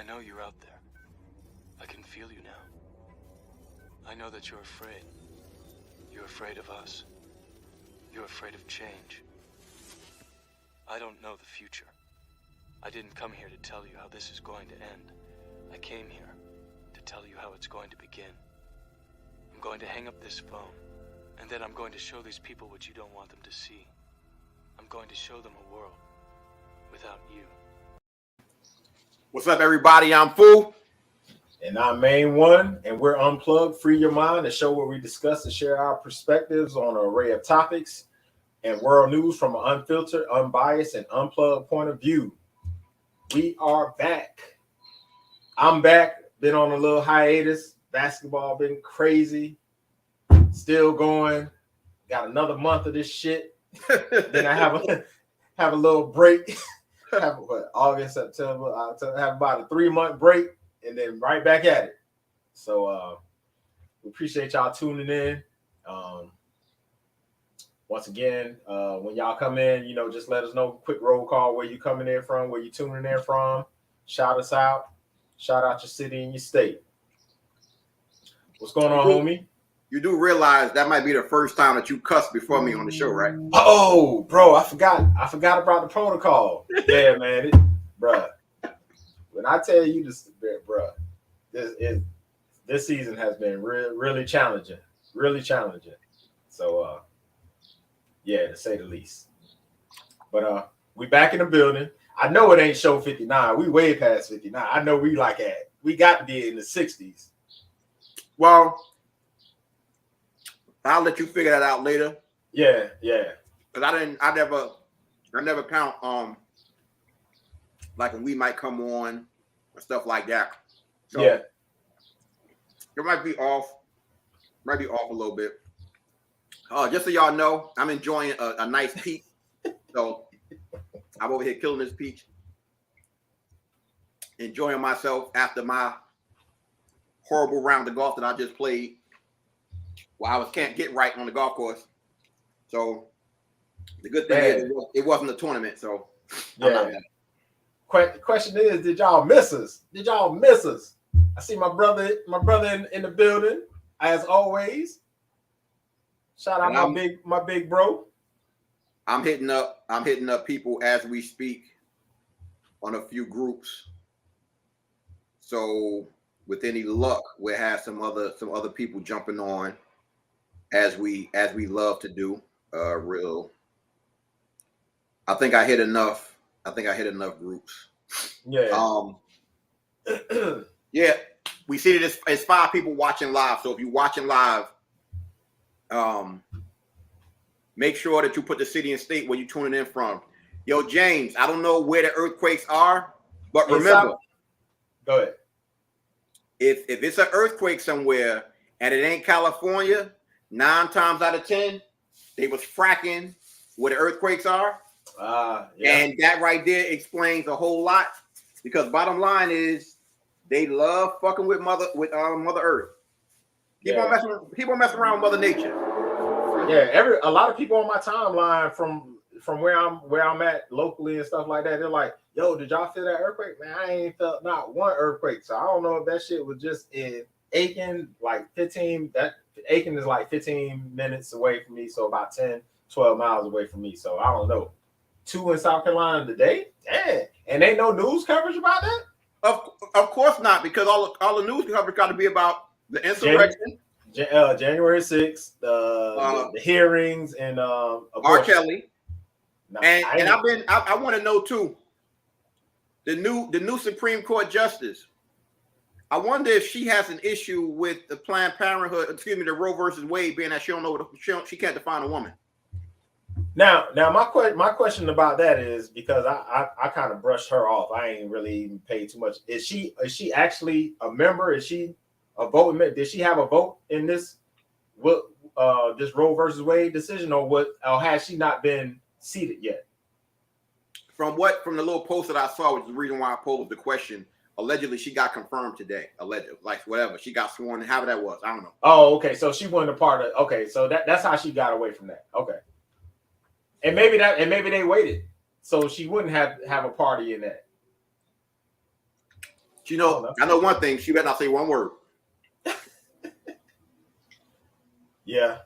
I know you're out there. I can feel you now. I know that you're afraid. You're afraid of us. You're afraid of change. I don't know the future. I didn't come here to tell you how this is going to end. I came here to tell you how it's going to begin. I'm going to hang up this phone, and then I'm going to show these people what you don't want them to see. I'm going to show them a world without you. What's up, everybody? I'm Fu. And I'm Main One, and we're Unplugged, Free Your Mind, a show where we discuss and share our perspectives on an array of topics and world news from an unfiltered, unbiased, and unplugged point of view. We are back. I'm back. Been on a little hiatus. Basketball been crazy. Still going. Got another month of this shit. Then I have a little break. August, September. I'll have about a 3-month break. And then right back at it. So we appreciate y'all tuning in. Once again, when y'all come in, just let us know. Quick roll call where you coming in from, where you tuning in from. Shout us out. Shout out your city and your state. What's going on, homie? You do realize that might be the first time that you cussed before me on the show, right? Oh, bro, I forgot about the protocol. Yeah, man, bruh. When I tell you this, bro, this season has been really challenging, So, yeah, to say the least. But we back in the building. I know it ain't show 59. We way past 59. I know we got to be in the 60s. Well, I'll let you figure that out later. Yeah. Because I never count like when we might come on and stuff like that. So yeah. It might be off a little bit. Just so y'all know, I'm enjoying a nice peach. So I'm over here killing this peach. Enjoying myself after my horrible round of golf that I just played. Well, can't get right on the golf course. So the good thing is it wasn't a tournament. So yeah. Question is, did y'all miss us? I see my brother in the building as always. Shout out my big bro. I'm hitting up people as we speak on a few groups. So with any luck, we'll have some other people jumping on as we love to do. I think I hit enough groups. Yeah. Yeah, we see that it's 5 people watching live. So if you're watching live, make sure that you put the city and state where you're tuning in from. Yo, James, I don't know where the earthquakes are, but remember, go ahead. If it's an earthquake somewhere and it ain't California, 9 times out of 10, they was fracking where the earthquakes are. Yeah. And that right there explains a whole lot, because bottom line is they love fucking with Mother Earth. People on messing around with Mother Nature. Yeah, a lot of people on my timeline from where I'm at locally and stuff like that, they're like, "Yo, did y'all feel that earthquake?" Man, I ain't felt not one earthquake. So I don't know if that shit was just in Aiken, like 15. That Aiken is like 15 minutes away from me, so about 10, 12 miles away from me. So I don't know. 2 in South Carolina today? Damn. And ain't no news coverage about that? Of course not, because all the news coverage got to be about the insurrection. January 6th, the hearings, and R. Kelly. And I want to know too, the new Supreme Court justice. I wonder if she has an issue with the Planned Parenthood, the Roe versus Wade, being that she can't define a woman. Now my question about that is, because I kind of brushed her off. I ain't really even paid too much. Is she actually a member? Is she a vote? Did she have a vote in this this Roe versus Wade decision, or has she not been seated yet? From the little post that I saw, which is the reason why I posed the question, allegedly she got confirmed today. Allegedly, like whatever, she got sworn. However that was, I don't know. Oh, okay. So she wasn't a part of. Okay, so that's how she got away from that. Okay. And maybe they waited so she wouldn't have a party in that. You know, I know one thing. She better not say one word. Yeah.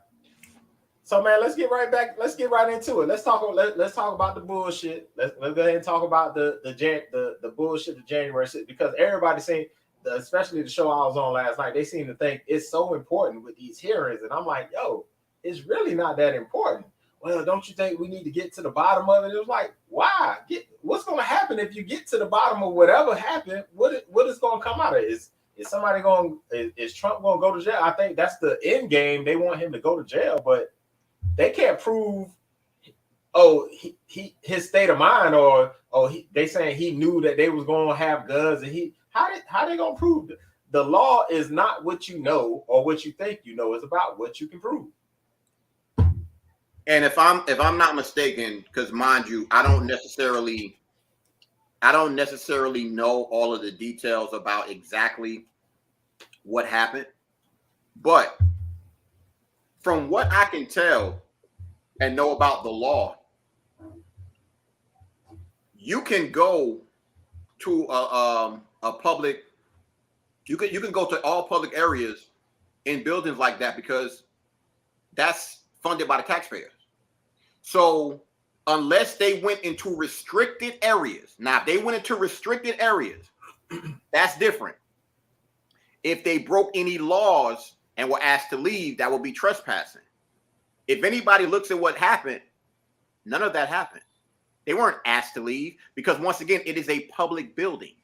So man, let's get right back. Let's get right into it. Let's talk about the bullshit. Let's go ahead and talk about the bullshit of January 6th, because everybody saying, especially the show I was on last night, they seem to think it's so important with these hearings, and I'm like, yo, it's really not that important. Well, don't you think we need to get to the bottom of it? It was like, why? What's going to happen if you get to the bottom of whatever happened? What is going to come out of it? Is somebody going? Is Trump going to go to jail? I think that's the end game. They want him to go to jail, but they can't prove, his state of mind, or they saying he knew that they was going to have guns, and how they gonna prove it? The law is not what you know or what you think you know. It's about what you can prove. And if I'm not mistaken, because mind you, I don't necessarily know all of the details about exactly what happened, but from what I can tell and know about the law, you can go to a public. You can go to all public areas in buildings like that because that's funded by the taxpayers. So unless they went into restricted areas, now if they went into restricted areas, that's different. If they broke any laws and were asked to leave, that would be trespassing. If anybody looks at what happened, none of that happened. They weren't asked to leave because, once again, it is a public building.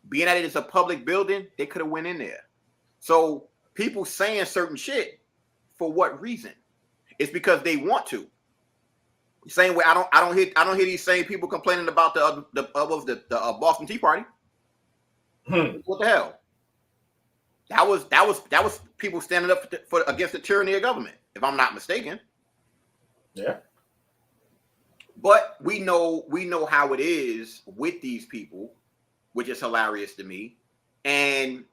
Being that it is a public building, they could have went in there. So people saying certain shit, for what reason? It's because they want to. Same way, I don't hear these same people complaining about the Boston Tea Party. What the hell? That was people standing up for against the tyranny of government, if I'm not mistaken. Yeah. But we know how it is with these people, which is hilarious to me. And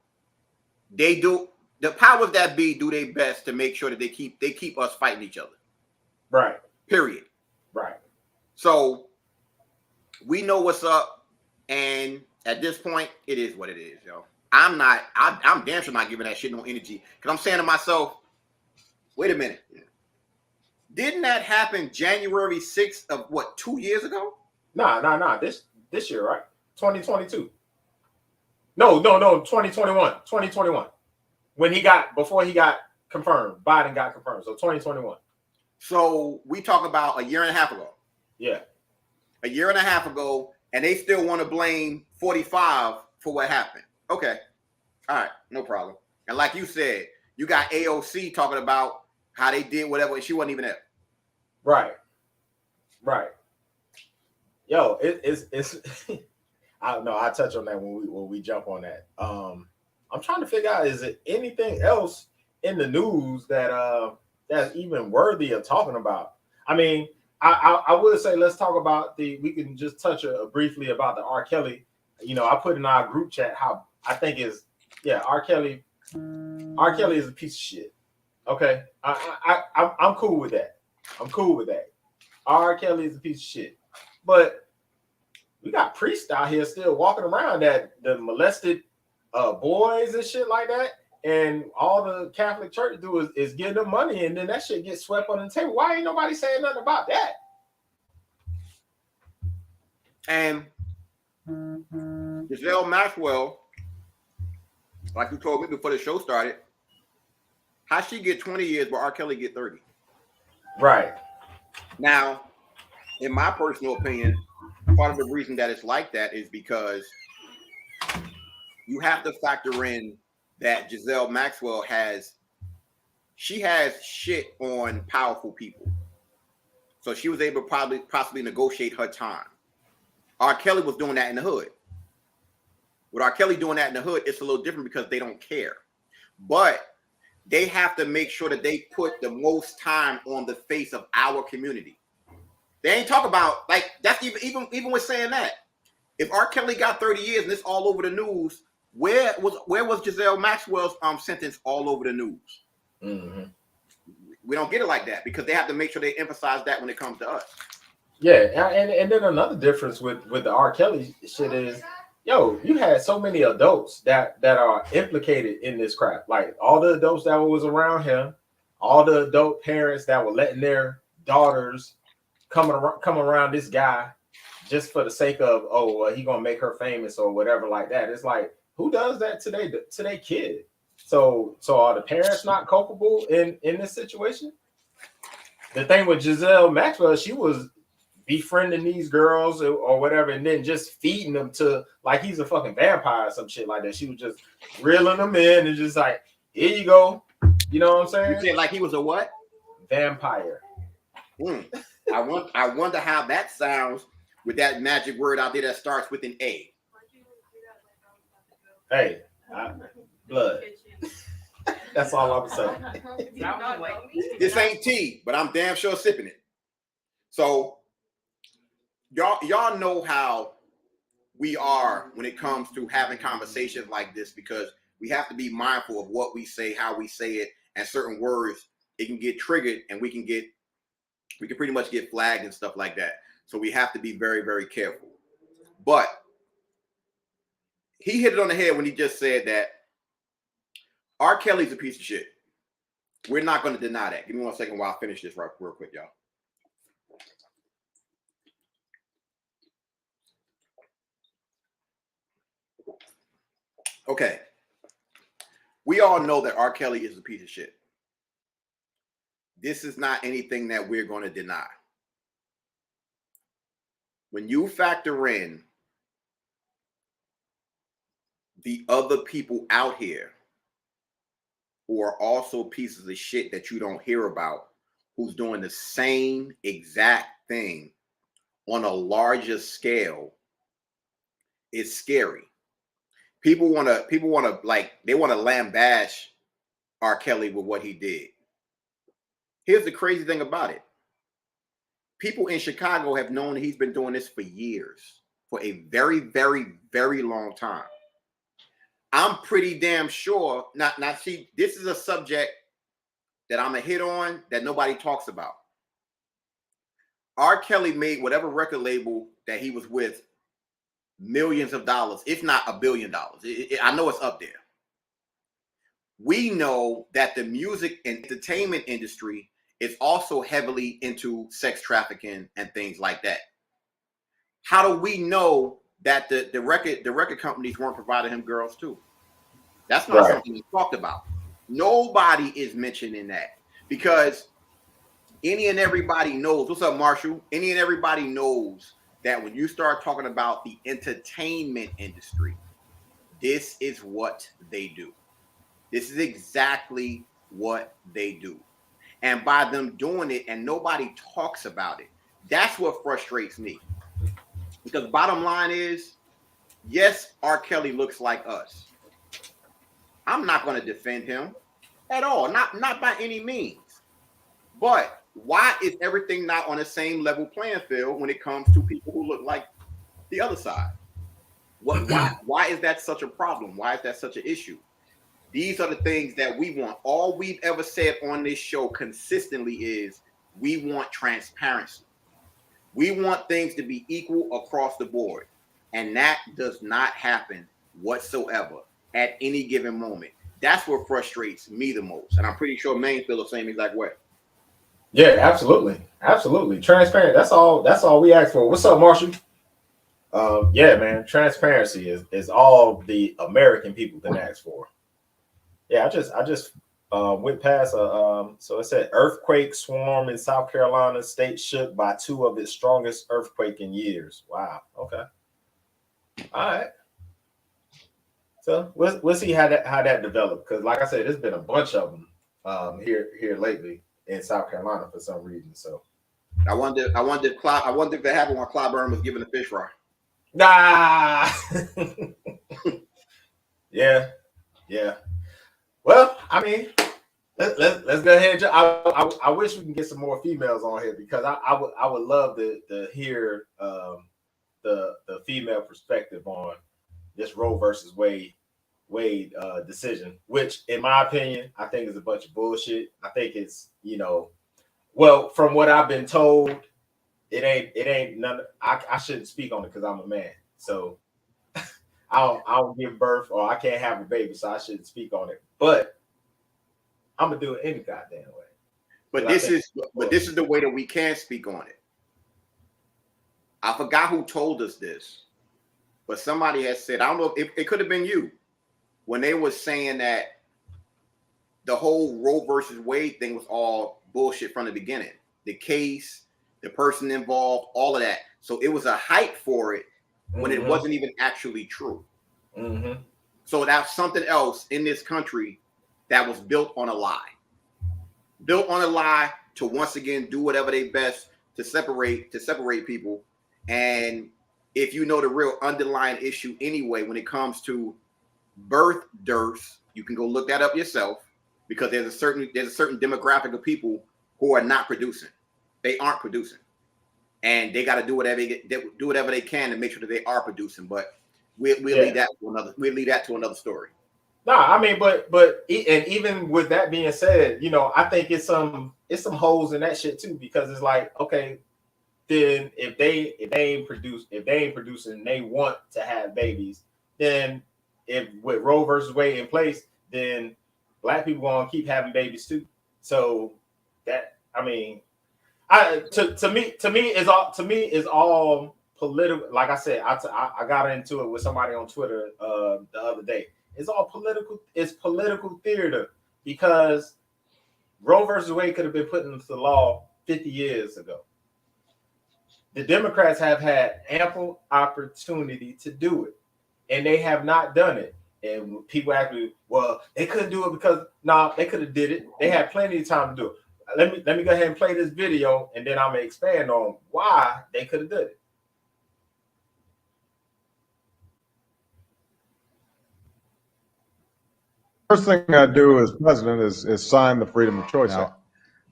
they do, the powers that be do their best to make sure that they keep us fighting each other. Right. Period. Right. So we know what's up, and at this point, it is what it is, yo. I'm damn sure not giving that shit no energy, because I'm saying to myself, wait a minute. Didn't that happen January 6th of what, 2 years ago? Nah. This year, right? 2022. No, 2021. 2021. Before he got confirmed, Biden got confirmed. So 2021. So we talk about a year and a half ago. Yeah. A year and a half ago, and they still want to blame 45 for what happened. Okay. All right, no problem. And like you said, you got AOC talking about how they did whatever, and she wasn't even there. Right. Yo, it's I don't know. I touch on that when we jump on that. I'm trying to figure out, is it anything else in the news that that's even worthy of talking about? I mean, I would say let's talk about we can just touch briefly about the R. Kelly. You know, I put in our group chat how I think R. Kelly is a piece of shit. Okay, I'm cool with that. R. Kelly is a piece of shit, but we got priests out here still walking around that molested boys and shit like that, and all the Catholic Church do is give them money, and then that shit gets swept under the table. Why ain't nobody saying nothing about that? And Giselle Maxwell, like you told me before the show started, how she get 20 years, but R. Kelly get 30? Right. Now, in my personal opinion, part of the reason that it's like that is because you have to factor in that Giselle Maxwell has shit on powerful people. So she was able to possibly negotiate her time. R. Kelly was doing that in the hood. With R. Kelly doing that in the hood, it's a little different because they don't care. But they have to make sure that they put the most time on the face of our community. They ain't talk about, like, that's even with saying that. If R. Kelly got 30 years and it's all over the news, where was Giselle Maxwell's sentence all over the news? Mm-hmm. We don't get it like that because they have to make sure they emphasize that when it comes to us. Yeah, and then another difference with the R. Kelly shit is yo, you had so many adults that are implicated in this crap. Like all the adults that was around him, all the adult parents that were letting their daughters come around this guy just for the sake of he gonna make her famous or whatever like that. It's like, who does that today to their kid? So are the parents not culpable in this situation? The thing with Giselle Maxwell, she was befriending these girls or whatever, and then just feeding them to like he's a fucking vampire or some shit like that. She was just reeling them in and just like, here you go. You know what I'm saying? You said like he was a what? Vampire. I wonder how that sounds with that magic word out there that starts with an A. Hey, blood. That's all I'm saying. This ain't tea, but I'm damn sure sipping it. So y'all know how we are when it comes to having conversations like this, because we have to be mindful of what we say, how we say it, and certain words, it can get triggered and we can pretty much get flagged and stuff like that. So we have to be very, very careful. But he hit it on the head when he just said that R. Kelly's a piece of shit. We're not going to deny that. Give me 1 second while I finish this real quick, y'all. Okay. We all know that R. Kelly is a piece of shit. This is not anything that we're going to deny. When you factor in the other people out here who are also pieces of shit that you don't hear about, who's doing the same exact thing on a larger scale, it's scary. People want to lambash R. Kelly with what he did. Here's the crazy thing about it. People in Chicago have known he's been doing this for years, for a very, very, very long time. I'm pretty damn sure. See, this is a subject that I'm a hit on that nobody talks about. R. Kelly made whatever record label that he was with millions of dollars, if not $1 billion. I know it's up there. We know that the music and entertainment industry is also heavily into sex trafficking and things like that. How do we know that the record companies weren't providing him girls too? That's not something he talked about. Nobody is mentioning that, because any and everybody knows. What's up, Marshall? Any and everybody knows that when you start talking about the entertainment industry, this is what they do. This is exactly what they do. And by them doing it and nobody talks about it, that's what frustrates me. Because bottom line is, yes, R. Kelly looks like us. I'm not going to defend him at all, not by any means. But why is everything not on the same level playing field when it comes to people who look like the other side? Why is that such a problem? Why is that such an issue? These are the things that we want. All we've ever said on this show consistently is we want transparency. We want things to be equal across the board. And that does not happen whatsoever at any given moment. That's what frustrates me the most. And I'm pretty sure Maine feels the same exact way. Yeah, absolutely. Absolutely. Transparent. That's all we ask for. What's up, Marshall? Yeah, man. Transparency is all the American people can ask for. Yeah, I just went past so it said earthquake swarm in South Carolina, state shook by 2 of its strongest earthquake in years. Wow. Okay. All right. So we'll see how that developed, because like I said, there's been a bunch of them here lately in South Carolina for some reason. So I wonder if that happened while Clyburn was giving the fish fry. Nah. Yeah. Well, I mean, let's go ahead. I wish we can get some more females on here, because I would love to hear the female perspective on this Roe versus Wade decision, which in my opinion, I think is a bunch of bullshit. I think it's, well, from what I've been told, it ain't none. I shouldn't speak on it because I'm a man. So I'll give birth or I can't have a baby, so I shouldn't speak on it. But I'm gonna do it any goddamn way. But this is the way that we can speak on it. I forgot who told us this, but somebody has said, I don't know if it could have been you, when they were saying that the whole Roe versus Wade thing was all bullshit from the beginning. The case, the person involved, all of that. So it was a hype for it when it wasn't even actually true. So that's something else in this country that was built on a lie. Built on a lie to once again do whatever they best to separate people. And if you know the real underlying issue anyway, when it comes to birth dearths, you can go look that up yourself, because there's a certain demographic of people who are not producing. They aren't producing, and they got to do whatever they can to make sure that they are producing. But we'll leave that to another story. No, I mean, but and even with that being said, you know, I think it's some holes in that shit too, because it's like, okay, then if they ain't producing and they want to have babies, then if with Roe versus Wade in place, then Black people gonna keep having babies too. So that, I mean, to me is all political. Like I said, I got into it with somebody on Twitter the other day. It's all political. It's political theater, because Roe versus Wade could have been put into law 50 years ago. The Democrats have had ample opportunity to do it, and they have not done it. And people actually, well, they couldn't do it because they could have did it. They had plenty of time to do it. Let me go ahead and play this video, and then I'm gonna expand on why they could have done it. First thing I do as president is sign the Freedom of Choice Act.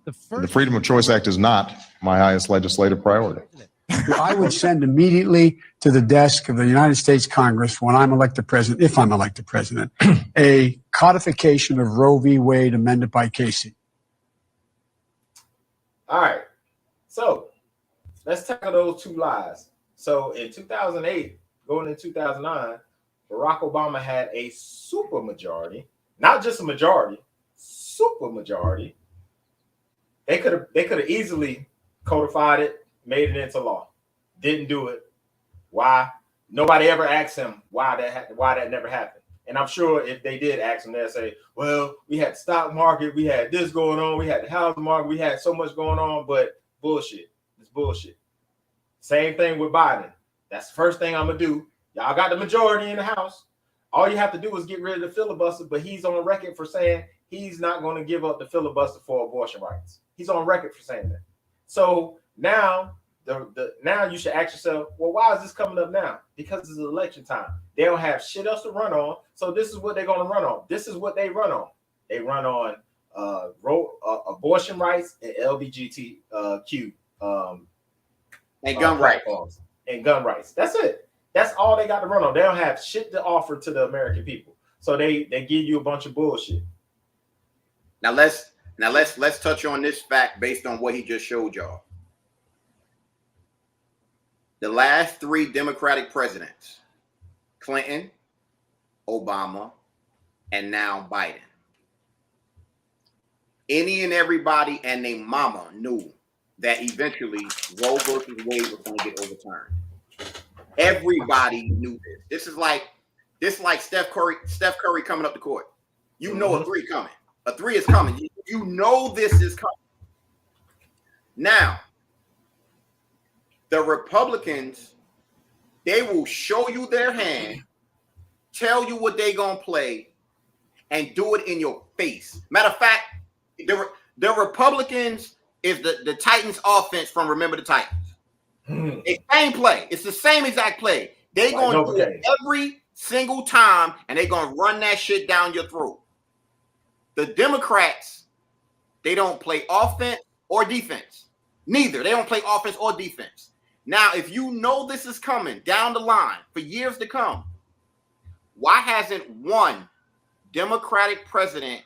The Freedom of Choice Act is not my highest legislative priority. I would send immediately to the desk of the United States Congress when I'm elected president, if I'm elected president, a codification of Roe v. Wade amended by Casey. All right. So let's tackle those two lies. So in 2008, going into 2009, Barack Obama had a super majority, not just a majority, super majority. They could have easily codified it, made it into law. Didn't do it. Why? Nobody ever asked him why that never happened. And I'm sure if they did ask him, they'll say, well, we had the stock market, we had this going on, we had the housing market, we had so much going on, but bullshit. It's bullshit. Same thing with Biden. That's the first thing I'm going to do. Y'all got the majority in the House. All you have to do is get rid of the filibuster, but he's on record for saying he's not going to give up the filibuster for abortion rights. He's on record for saying that. So now, now you should ask yourself, well, why is this coming up now? Because it's election time. They don't have shit else to run on, so this is what they're going to run on. This is what they run on. They run on abortion rights and LGBTQ and gun rights. And gun rights. That's it. That's all they got to run on. They don't have shit to offer to the American people. So they give you a bunch of bullshit. Now let's touch on this fact based on what he just showed y'all. The last 3 Democratic presidents, Clinton, Obama, and now Biden. Any and everybody and their mama knew that eventually Roe versus Wade was going to get overturned. Everybody knew this. This is like Steph Curry coming up the court. You know a 3 coming. A 3 is coming. You know this is coming. Now, the Republicans, they will show you their hand, tell you what they gonna play, and do it in your face. Matter of fact, the Republicans is the Titans offense from Remember the Titans. It's same play. It's the same exact play. They gonna do it every single time, and they gonna run that shit down your throat. The Democrats, they don't play offense or defense. Neither. They don't play offense or defense. Now, if you know this is coming down the line for years to come, why hasn't one Democratic president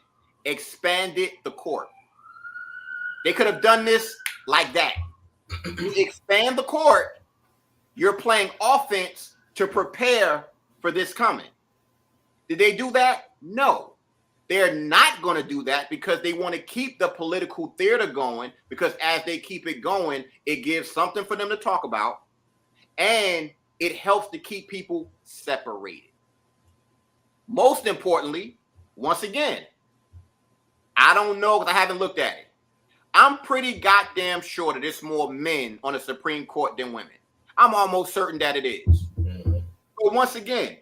expanded the court? They could have done this like that. You expand the court, you're playing offense to prepare for this coming. Did they do that? No. They're not going to do that because they want to keep the political theater going, because as they keep it going, it gives something for them to talk about, and it helps to keep people separated. Most importantly, once again, I don't know because I haven't looked at it. I'm pretty goddamn sure that there's more men on the Supreme Court than women. I'm almost certain that it is. But once again,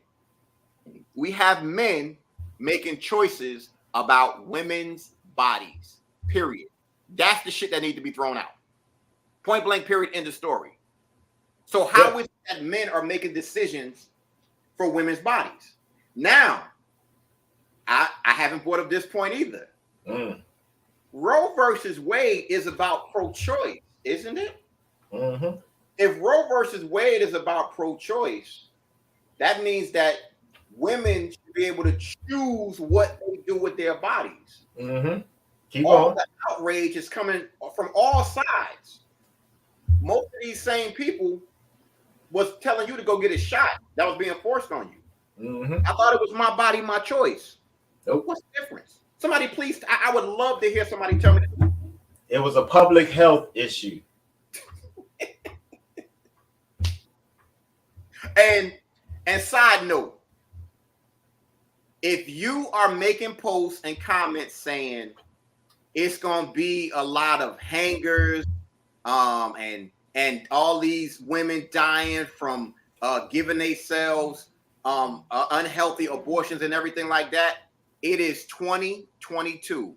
we have men making choices about women's bodies, period. That's the shit that needs to be thrown out. Point blank, period, end of story. So how is it that men are making decisions for women's bodies? Now, I haven't brought up this point either. Roe versus Wade is about pro-choice, isn't it? If Roe versus Wade is about pro-choice, that means that women should be able to choose what they do with their bodies. Keep all going. the outrage is coming from all sides. Most of these same people was telling you to go get a shot that was being forced on you. I thought it was my body, my choice. Nope. What's the difference? Somebody please, I would love to hear somebody tell me that. It was a public health issue. And side note, if you are making posts and comments saying it's gonna be a lot of hangers, and all these women dying from giving themselves unhealthy abortions and everything like that, it is 2022.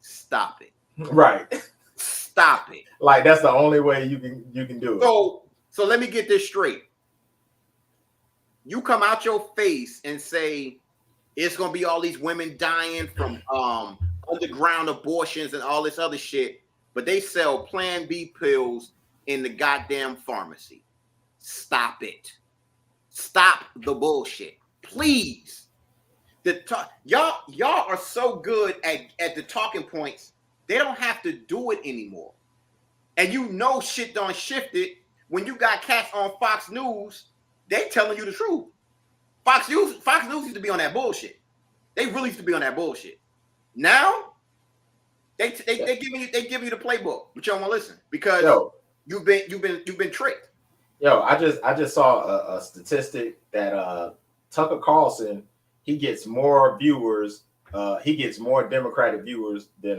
Stop it. Right. Stop it. Like that's the only way you can do it. So let me get this straight. You come out your face and say it's gonna be all these women dying from underground abortions and all this other shit, but they sell Plan B pills in the goddamn pharmacy. Stop it. Stop the bullshit, please. Y'all are so good at the talking points. They don't have to do it anymore. And you know shit done shifted when you got cats on Fox News. They telling you the truth. Fox News used to be on that bullshit. They really used to be on that bullshit. Now they giving you the playbook, but you don't want to listen because you've been tricked. Yo, I just saw a statistic that Tucker Carlson, he gets more viewers, he gets more Democratic viewers than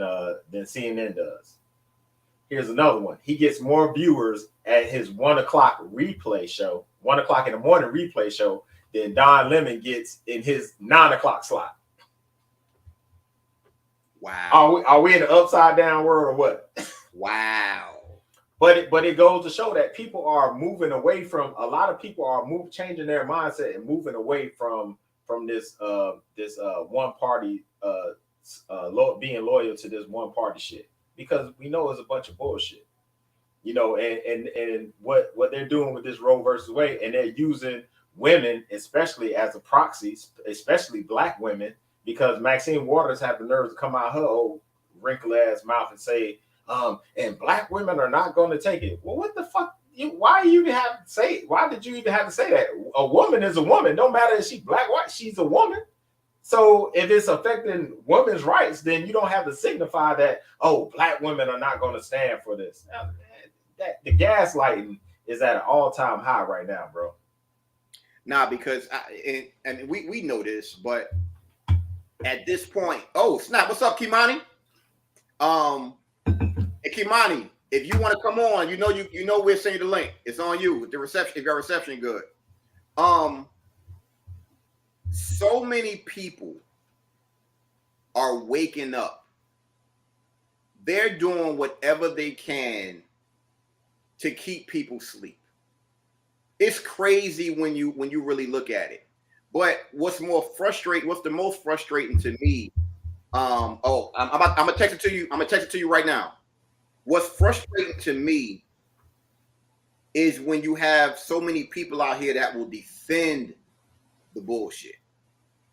CNN does. Here's another one. He gets more viewers at his 1 o'clock replay show, 1 o'clock in the morning replay show, than Don Lemon gets in his 9 o'clock slot. Wow. Are we in the upside down world or what? Wow. But it goes to show that people are moving away from, a lot of people are changing their mindset and moving away from this one party being loyal to this one party shit, because we know it's a bunch of bullshit, you know, and what they're doing with this Roe versus Wade, and they're using women especially as a proxy, especially black women, because Maxine Waters had the nerve to come out her old wrinkle ass mouth and say, and black women are not going to take it. Well, what the fuck? Why did you even have to say that? A woman is a woman. Don't matter if she's black, white, she's a woman. So if it's affecting women's rights, then you don't have to signify that, oh, black women are not going to stand for this. That the gaslighting is at an all-time high right now, bro. Nah, because we know this, but at this point, oh snap! What's up, Kimani? Hey, Kimani, if you want to come on, you know we'll send you the link. It's on you. The reception, if your reception good. So many people are waking up. They're doing whatever they can to keep people asleep. It's crazy when you really look at it. But what's the most frustrating to me? I'm gonna text it to you. I'm gonna text it to you right now. What's frustrating to me is when you have so many people out here that will defend the bullshit.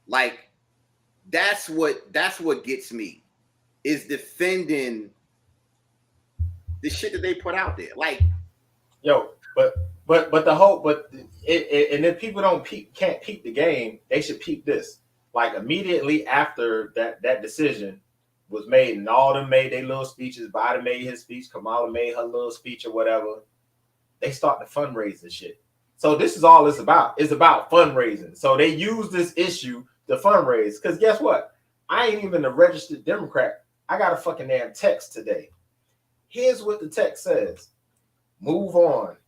Like that's what gets me, is defending the shit that they put out there. Like, yo, but But the whole and if people can't peep the game, they should peep this. Like immediately after that decision was made, and all them made their little speeches. Biden made his speech, Kamala made her little speech or whatever. They start the fundraising shit. So this is all it's about. It's about fundraising. So they use this issue to fundraise. Because guess what? I ain't even a registered Democrat. I got a fucking damn text today. Here's what the text says. Move on.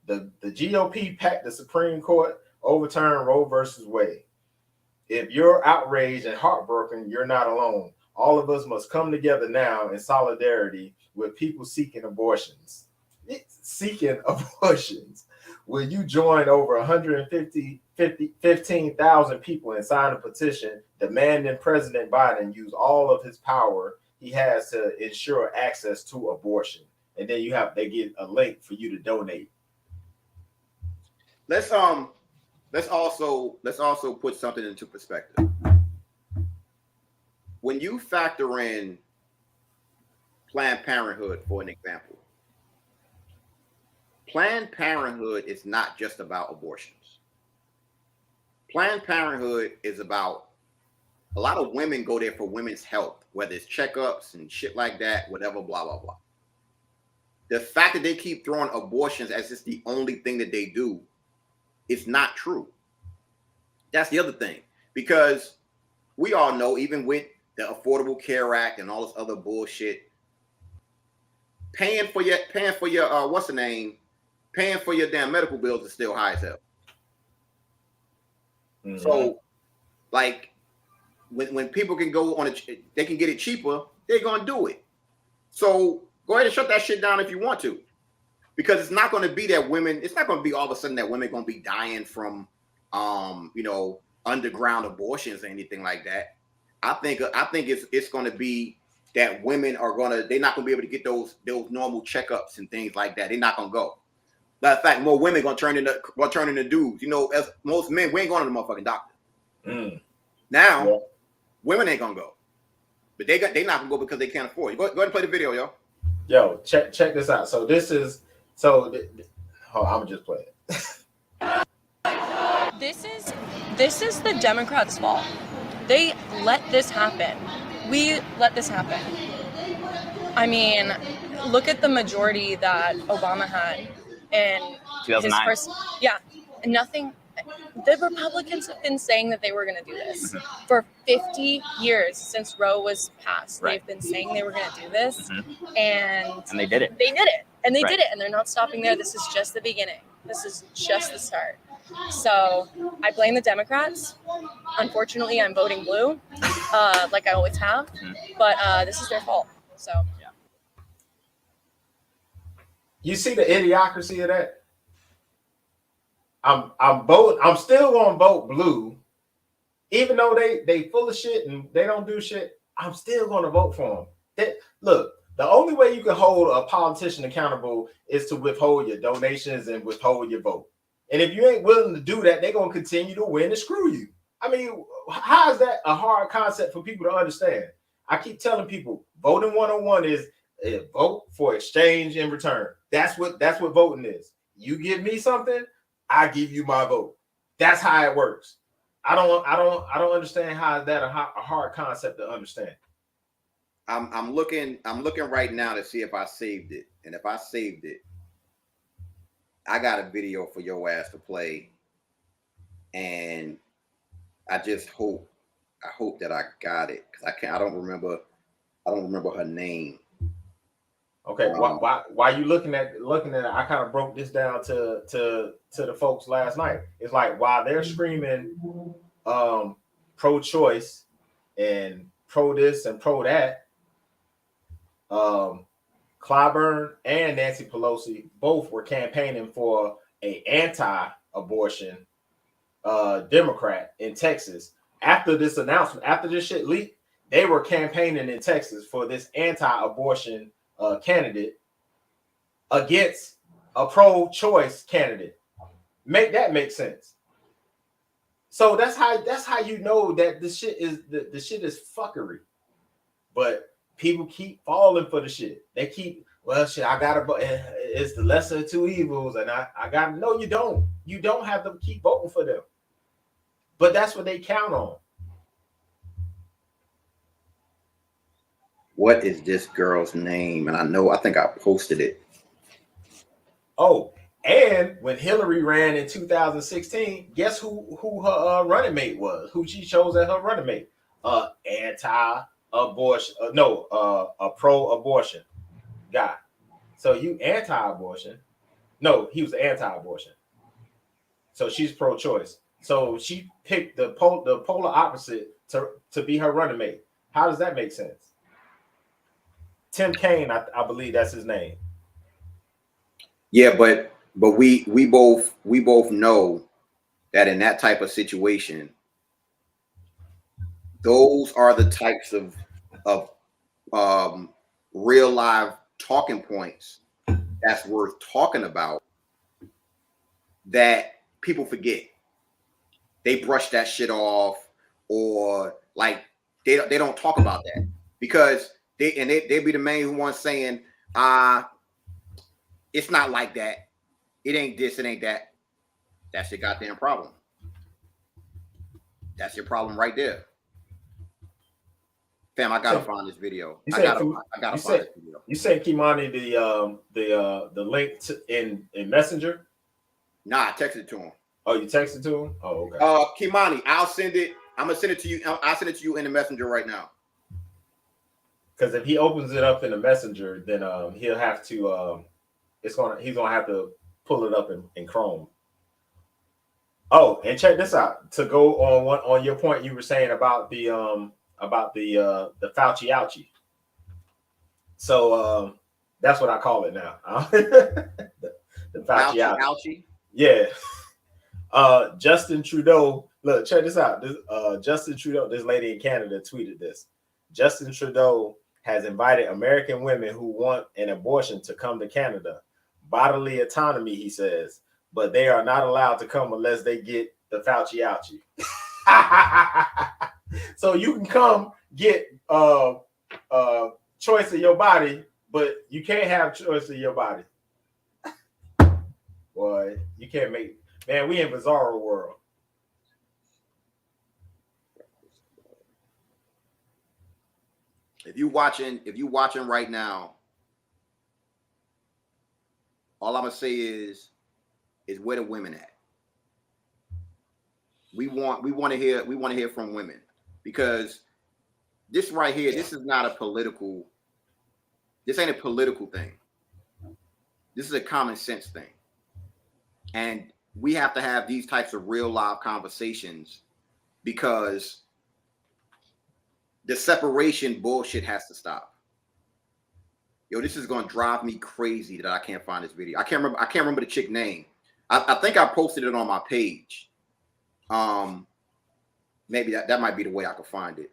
The GOP packed the Supreme Court, overturned Roe versus Wade. If you're outraged and heartbroken, you're not alone. All of us must come together now in solidarity with people seeking abortions. Seeking abortions. Will you join over 15,000 people and sign a petition demanding President Biden use all of his power he has to ensure access to abortion? And then they get a link for you to donate. Let's also put something into perspective. When you factor in Planned Parenthood, for an example, Planned Parenthood is not just about abortions. Planned Parenthood is about, a lot of women go there for women's health, whether it's checkups and shit like that, whatever, blah, blah, blah. The fact that they keep throwing abortions as it's the only thing that they do is not true. That's the other thing, because we all know, even with the Affordable Care Act and all this other bullshit, paying for your what's the name? Paying for your damn medical bills is still high as hell. Mm-hmm. So, like, when people can go on they can get it cheaper, they're gonna do it. So go ahead and shut that shit down if you want to, because it's not going to be that women. It's not going to be all of a sudden that women are going to be dying from, underground abortions or anything like that. I think it's going to be that women they're not going to be able to get those normal checkups and things like that. They're not going to go. Matter of fact, more women going to turn into dudes. As most men, we ain't going to the motherfucking doctor. Now, yeah. Women ain't going to go, but they not going to go because they can't afford it. Go ahead and play the video, yo. Yo, check this out. So this is I'm gonna just play it. This is the Democrats' fault. They let this happen. We let this happen. I mean, look at the majority that Obama had in 2009. His first. Yeah, nothing. The Republicans have been saying that they were going to do this for 50 years since Roe was passed. Right. They've been saying they were going to do this, and they did it. They did it, and they did it, and they're not stopping there. This is just the beginning. This is just the start. So I blame the Democrats. Unfortunately, I'm voting blue, like I always have, but this is their fault. So yeah. You see the idiocracy of that? I'm still gonna vote blue, even though they full of shit and they don't do shit. I'm still gonna vote for them. Look, the only way you can hold a politician accountable is to withhold your donations and withhold your vote. And if you ain't willing to do that, they're gonna continue to win and screw you. I mean, how is that a hard concept for people to understand? I keep telling people, voting 101 is vote for exchange in return. That's what voting is. You give me something, I give you my vote. That's how it works. I don't understand how that a hard concept to understand. I'm looking right now to see if I saved it. And if I saved it, I got a video for your ass to play. And I hope that I got it, because I don't remember her name. Okay, why you looking at it? I kind of broke this down to the folks last night. It's like, while they're screaming pro-choice and pro this and pro that, Clyburn and Nancy Pelosi both were campaigning for an anti-abortion Democrat in Texas. After this announcement, after this shit leaked, they were campaigning in Texas for this anti-abortion candidate against a pro-choice candidate. Make sense. So that's how you know that the shit is fuckery. But people keep falling for the shit. They keep, well, shit, I gotta. It's the lesser of two evils, and I gotta. No, you don't. You don't have to keep voting for them. But that's what they count on. What is this girl's name? And I think I posted it. Oh, and when Hillary ran in 2016, guess who her running mate was? Who she chose as her running mate? Anti-abortion. A pro-abortion guy. So you anti-abortion? No, he was anti-abortion. So she's pro-choice. So she picked the polar opposite to be her running mate. How does that make sense? Tim Kaine, I believe that's his name. Yeah, but we both know that in that type of situation, those are the types of real live talking points that's worth talking about that people forget. They brush that shit off, or like they don't talk about that because they be the main ones saying, it's not like that. It ain't this, it ain't that. That's your goddamn problem. That's your problem right there. Fam, I gotta find this video. I gotta find this video. You sent Kimani the link in Messenger? Nah, I texted it to him. Oh, you texted to him? Oh, okay. Kimani, I'll send it. I'm gonna send it to you. I'll send it to you in the Messenger right now. Because if he opens it up in the Messenger, then he'll have to he's gonna have to pull it up in Chrome. Oh, and check this out. To go on your point you were saying about the Fauci ouchie. So that's what I call it now. the Fauci ouchie. Yeah. Justin Trudeau. Look, check this out. Justin Trudeau, this lady in Canada tweeted this. Justin Trudeau has invited American women who want an abortion to come to Canada. Bodily autonomy, he says, but they are not allowed to come unless they get the Fauci ouchie. So you can come get choice of your body, but you can't have choice of your body. Boy, you can't make. Man, we in bizarro world. If you watching right now, all I'm gonna say is where the women at. We want to hear from women, because this right here, this is not a political. This ain't a political thing. This is a common sense thing, and we have to have these types of real live conversations, because the separation bullshit has to stop. Yo, this is gonna drive me crazy that I can't find this video. I can't remember the chick name. I think I posted it on my page. Maybe that might be the way I could find it.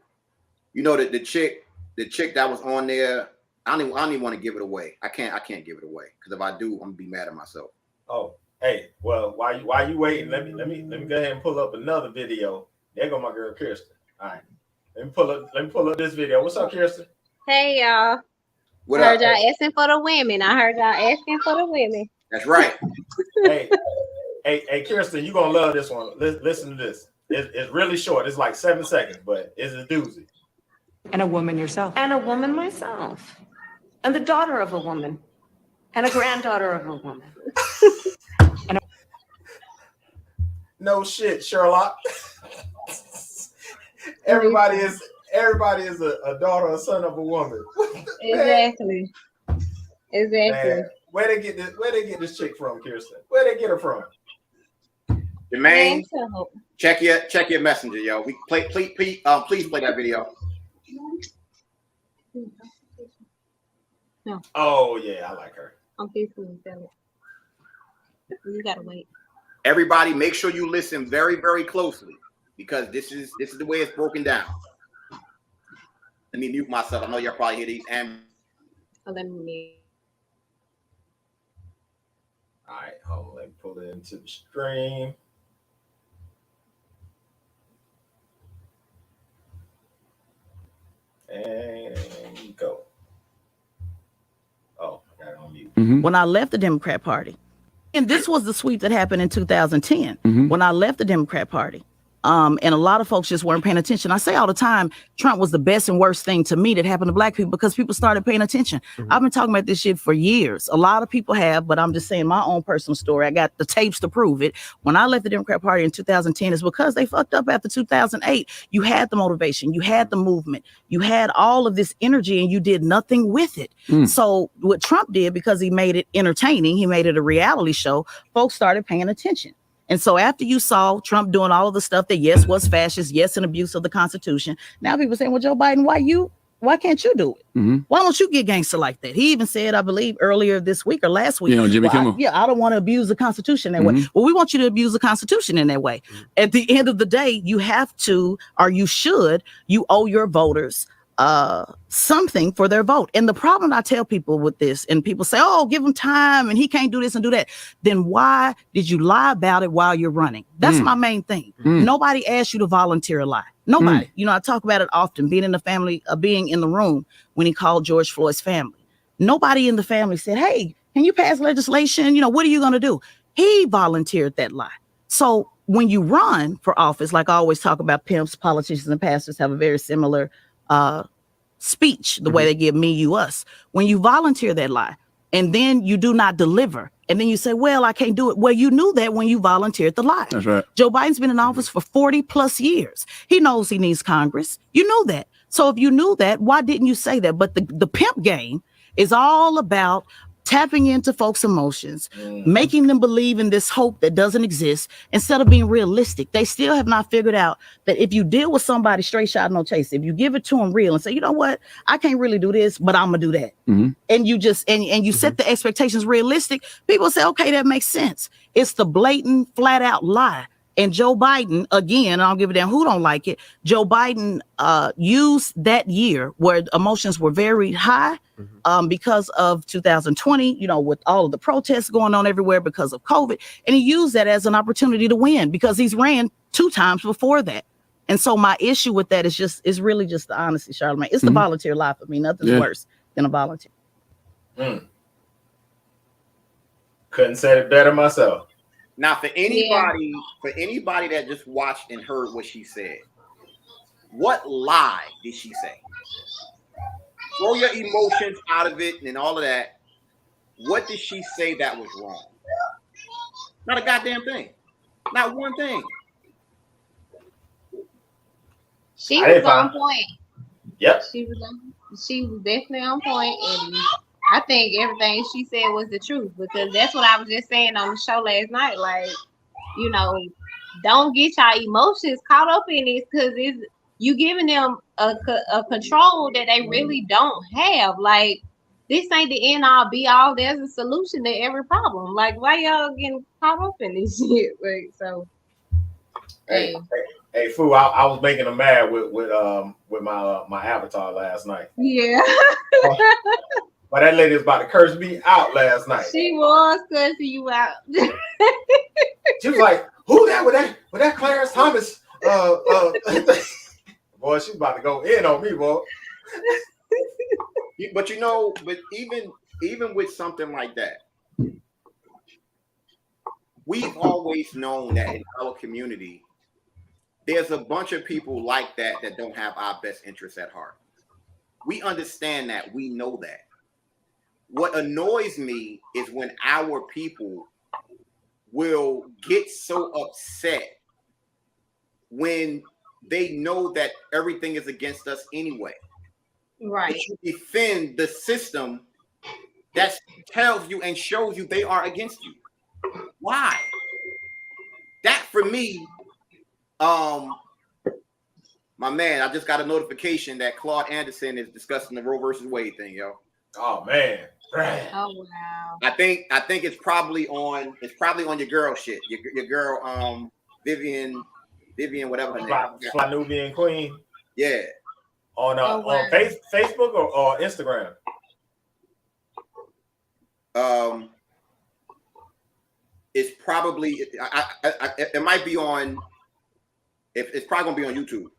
You know, the chick that was on there. I don't even want to give it away. I can't give it away, because if I do, I'm gonna be mad at myself. Oh, hey, well, while you waiting, let me go ahead and pull up another video. There go my girl Kirsten. All right, let me pull up this video. What's up, Kirsten? Hey y'all. What I heard up? y'all asking for the women. That's right. Hey, Kirsten, you gonna love this one. Listen to this. It's really short. It's like 7 seconds, but it's a doozy. And a woman yourself. And a woman myself. And the daughter of a woman. And a granddaughter of a woman. No shit, Sherlock. Everybody is a daughter or son of a woman. Exactly. Man, where they get this chick from, Kirsten? Where they get her from? Jermaine, check your messenger, yo. We please play that video. No. Oh yeah, I like her. I'm peaceful. You gotta wait. Everybody, make sure you listen very, very closely, because this is the way it's broken down. Let me mute myself. I know y'all probably hear these. And Let me. All right, hold on. Let me pull it into the stream. And go. Oh, I got when I left the Democrat Party. And this was the sweep that happened in 2010 when I left the Democrat Party. And a lot of folks just weren't paying attention. I say all the time, Trump was the best and worst thing to me that happened to black people because people started paying attention. I've been talking about this shit for years. A lot of people have, but I'm just saying my own personal story. I got the tapes to prove it. When I left the Democrat Party in 2010, it's because they fucked up after 2008. You had the motivation, you had the movement, you had all of this energy, and you did nothing with it. So what Trump did, because he made it entertaining, he made it a reality show, folks started paying attention. And so after you saw Trump doing all of the stuff that, yes, was fascist, yes, an abuse of the Constitution, now people saying, well, Joe Biden, why can't you do it? Why don't you get gangster like that? He even said, I believe, earlier this week or last week, Jimmy Kimmel. I don't want to abuse the Constitution that way. Well, we want you to abuse the Constitution in that way. At the end of the day, you have to, or you should, you owe your voters something for their vote. And the problem I tell people with this, and people say, oh, give him time and he can't do this and do that. Then why did you lie about it while you're running? That's my main thing. Nobody asked you to volunteer a lie. Nobody. You know, I talk about it often, being in the family, being in the room when he called George Floyd's family. Nobody in the family said, hey, can you pass legislation? You know, what are you going to do? He volunteered that lie. So when you run for office, like I always talk about, pimps, politicians, and pastors have a very similar speech, the way they give me, you, us. When you volunteer that lie and then you do not deliver, and then you say, well, I can't do it. Well, you knew that when you volunteered the lie. That's right. Joe Biden's been in office for 40 plus years. He knows he needs Congress. You know that. So if you knew that, why didn't you say that? But the pimp game is all about tapping into folks' emotions, making them believe in this hope that doesn't exist instead of being realistic. They still have not figured out that if you deal with somebody straight shot, no chase, if you give it to them real and say, you know what, I can't really do this, but I'm gonna do that. And you just, and you set the expectations realistic, people say, okay, that makes sense. It's the blatant, flat out lie. And Joe Biden, again, I don't give a damn who don't like it, Joe Biden used that year where emotions were very high because of 2020, you know, with all of the protests going on everywhere because of COVID. And he used that as an opportunity to win because he's ran 2 times before that. And so my issue with that is really just the honesty, Charlamagne. It's the volunteer lie for me. Nothing's worse than a volunteer. Couldn't say it better myself. Now, for anybody that just watched and heard what she said, what lie did she say? Throw your emotions out of it and all of that. What did she say that was wrong? Not a goddamn thing. Not one thing. She was on point. Yep. She was definitely on point, and I think everything she said was the truth, because that's what I was just saying on the show last night. Like, you know, don't get your emotions caught up in this, because it's you giving them a control that they really don't have. Like, this ain't the end all be all. There's a solution to every problem. Like, why y'all getting caught up in this shit? Like, so. Hey, Fu, I was making them mad with my avatar last night. Yeah. But that lady was about to curse me out last night. She was cursing you out. She was like, "Who that with that Clarence Thomas?" Boy, she's about to go in on me, boy. But you know, but even with something like that, we've always known that in our community, there's a bunch of people like that don't have our best interests at heart. We understand that. We know that. What annoys me is when our people will get so upset when they know that everything is against us anyway. Right. But you defend the system that tells you and shows you they are against you. Why? That for me, my man, I just got a notification that Claude Anderson is discussing the Roe versus Wade thing, yo. Oh man. Oh wow. I think it's probably on your girl shit. Your girl Vivian whatever her name. Nubian Queen. Yeah. On Facebook or Instagram. It's probably it might be on. It's probably gonna be on YouTube.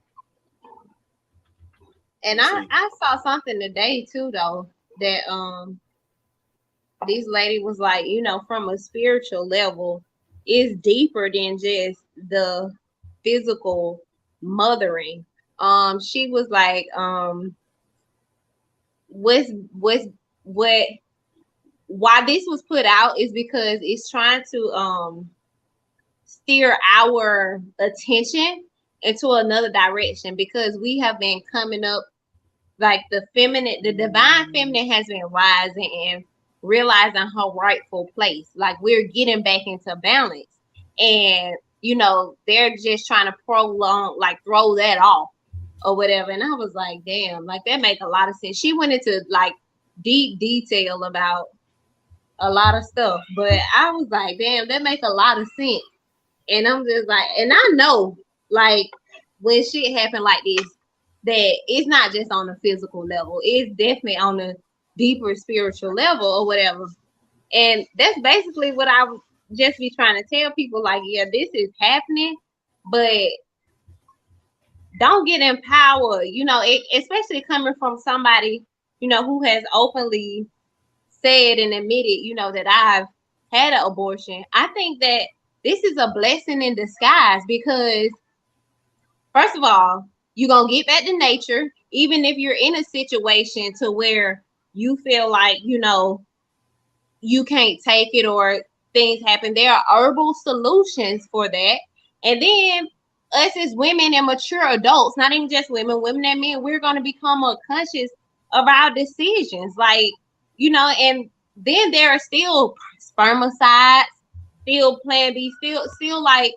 And I saw something today too, though, that this lady was like, you know, from a spiritual level, is deeper than just the physical mothering. She was like, what's what why this was put out is because it's trying to steer our attention into another direction, because we have been coming up, like the divine feminine has been rising and realizing her rightful place. Like we're getting back into balance, and you know they're just trying to prolong, like throw that off or whatever. And I was like, damn, like that make a lot of sense. She went into like deep detail about a lot of stuff, but I was like, damn, that make a lot of sense. And I'm just like, and I know, like, when shit happen like this, that it's not just on the physical level, it's definitely on the deeper spiritual level or whatever. And that's basically what I would just be trying to tell people, like, yeah, this is happening, but don't get empowered, you know, especially coming from somebody, you know, who has openly said and admitted, you know, that I've had an abortion. I think that this is a blessing in disguise, because first of all, you're going to get back to nature, even if you're in a situation to where you feel like, you know, you can't take it or things happen. There are herbal solutions for that. And then us as women and mature adults, not even just women and men, we're going to become more conscious of our decisions. Like, you know, and then there are still spermicides, still Plan B, still like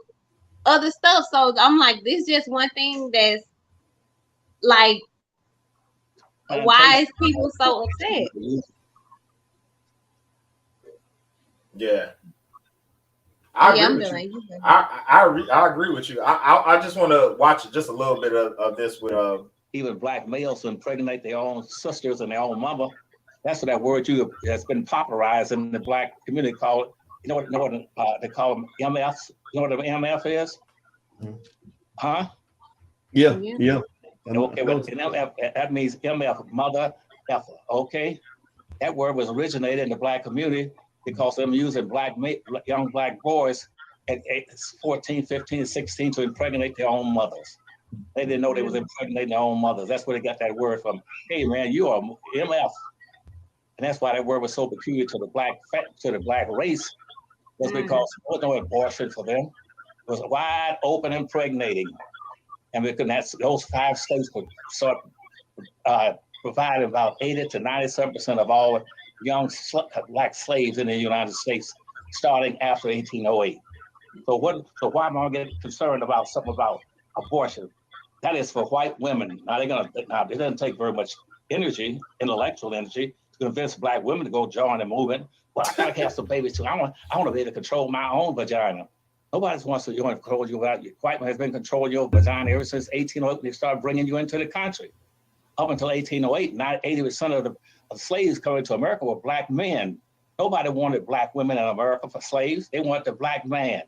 other stuff. So I'm like, this is just one thing that's like, why is people so upset? Yeah. I agree with you. I agree with you. I just want to watch just a little bit of this with even black males who impregnate their own sisters and their own mother. That's what that word that's been popularized in the black community called. You know what they call them MFs. You know what an MF is? Huh? Yeah. Okay, well, MF, that means MF, mother effer. Okay, that word was originated in the black community because them using young black boys at 14, 15, 16 to impregnate their own mothers. They didn't know they was impregnating their own mothers. That's where they got that word from. Hey man, you are MF, and that's why that word was so peculiar to the black race. Was because there was no abortion for them. It was wide open impregnating, and because those 5 states would start providing about 80 to 97% of all young black slaves in the United States, starting after 1808. So why am I getting concerned about something about abortion? That is for white women. Now it doesn't take very much energy, intellectual energy, to convince black women to go join the movement. Well, I gotta have some babies too. I want to be able to control my own vagina. Nobody wants to control you. White man has been controlling your vagina ever since 1808. They started bringing you into the country. Up until 1808, 80% of the slaves coming to America were black men. Nobody wanted black women in America for slaves. They wanted the black man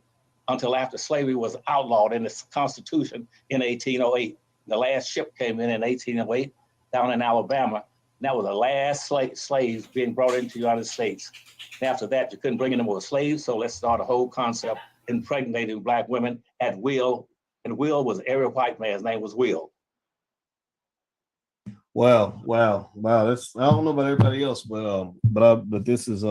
until after slavery was outlawed in the Constitution in 1808. The last ship came in 1808 down in Alabama. That was the last slaves being brought into the United States. And after that, you couldn't bring in more slaves. So let's start a whole concept impregnating black women at will. And Will was every white man's name was Will. Wow. That's, I don't know about everybody else, but this is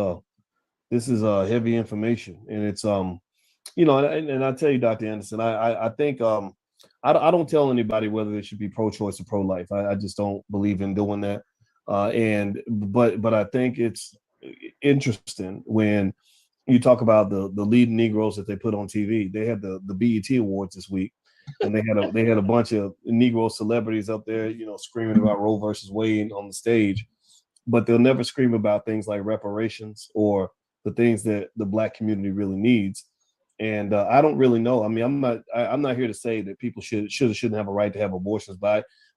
heavy information, and it's you know, and I tell you, Dr. Anderson, I think I don't tell anybody whether they should be pro-choice or pro-life. I just don't believe in doing that. But I think it's interesting when you talk about the leading Negroes that they put on TV. They had the BET Awards this week, and they had a bunch of Negro celebrities up there, you know, screaming about Roe versus Wade on the stage, but they'll never scream about things like reparations or the things that the black community really needs. And I don't really know. I mean, I'm not here to say that people shouldn't have a right to have abortions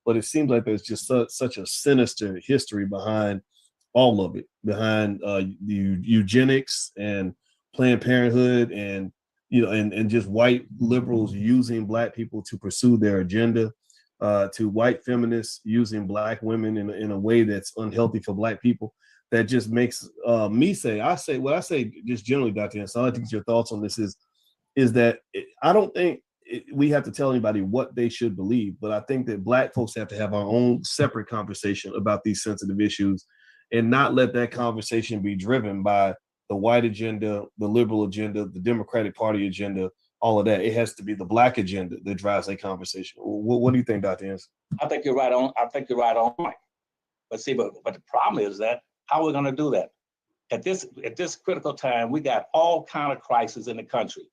but it seems like there's just such a sinister history behind all of it, behind the eugenics and Planned Parenthood, and you know, and just white liberals using black people to pursue their agenda, to white feminists using black women in a way that's unhealthy for black people. that just makes me say, I say just generally, Dr. Anderson, I'd like to get your thoughts on this is that I don't think we have to tell anybody what they should believe, but I think that Black folks have to have our own separate conversation about these sensitive issues and not let that conversation be driven by the white agenda, the liberal agenda, the Democratic Party agenda, all of that. It has to be the Black agenda that drives that conversation. What do you think, Dr. Anderson? I think you're right on. I think you're right on. But see, but the problem is that how are we going to do that? At this critical time, we got all kind of crises in the country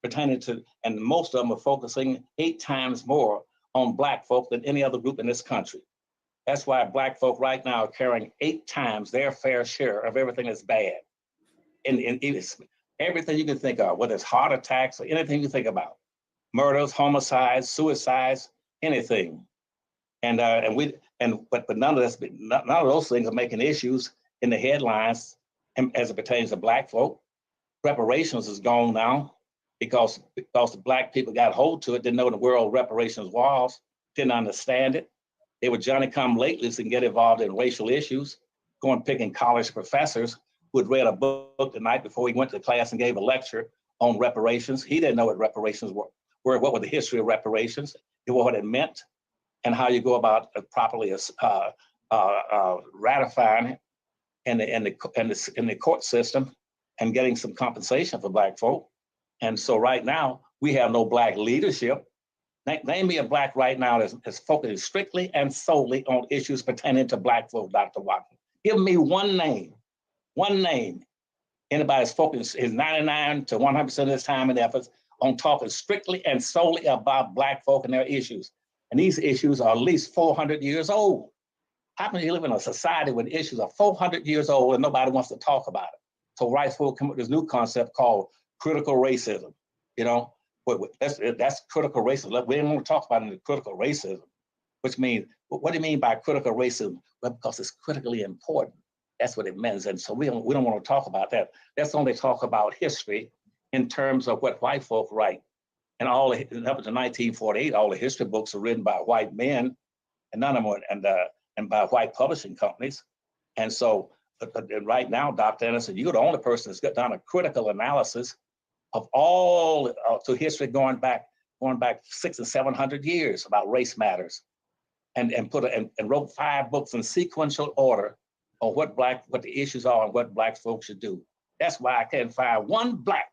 pertaining to, and most of them are focusing 8 times more on Black folk than any other group in this country. That's why Black folk right now are carrying 8 times their fair share of everything that's bad. And it's everything you can think of, whether it's heart attacks or anything you think about, murders, homicides, suicides, anything. But none of those things are making issues in the headlines as it pertains to Black folk. Reparations is gone now because the Black people got hold to it, didn't know what the world reparations was, didn't understand it. They were Johnny-come-latelys and get involved in racial issues, going picking college professors who had read a book the night before he went to class and gave a lecture on reparations. He didn't know what reparations were, what was the history of reparations, what it meant, and how you go about properly ratifying it in the court system and getting some compensation for Black folk. And so right now, we have no Black leadership. Name me a Black right now that's focusing strictly and solely on issues pertaining to Black folk, Dr. Watson. Give me one name. Anybody's focused is 99 to 100% of his time and efforts on talking strictly and solely about Black folk and their issues. And these issues are at least 400 years old. How can you live in a society when issues are 400 years old and nobody wants to talk about it? So rights folk come up with this new concept called critical racism. You know, that's critical racism. We didn't want to talk about it in critical racism, which means, what do you mean by critical racism? Well, because it's critically important. That's what it means. And so we don't want to talk about that. Let's only talk about history in terms of what white folk write. And up until 1948, all the history books are written by white men, and none of them and by white publishing companies. And so right now, Dr. Anderson, you're the only person that's got done a critical analysis of all to history going back 600 and 700 years about race matters, and wrote 5 books in sequential order on what the issues are and what Black folks should do. That's why I can't find one Black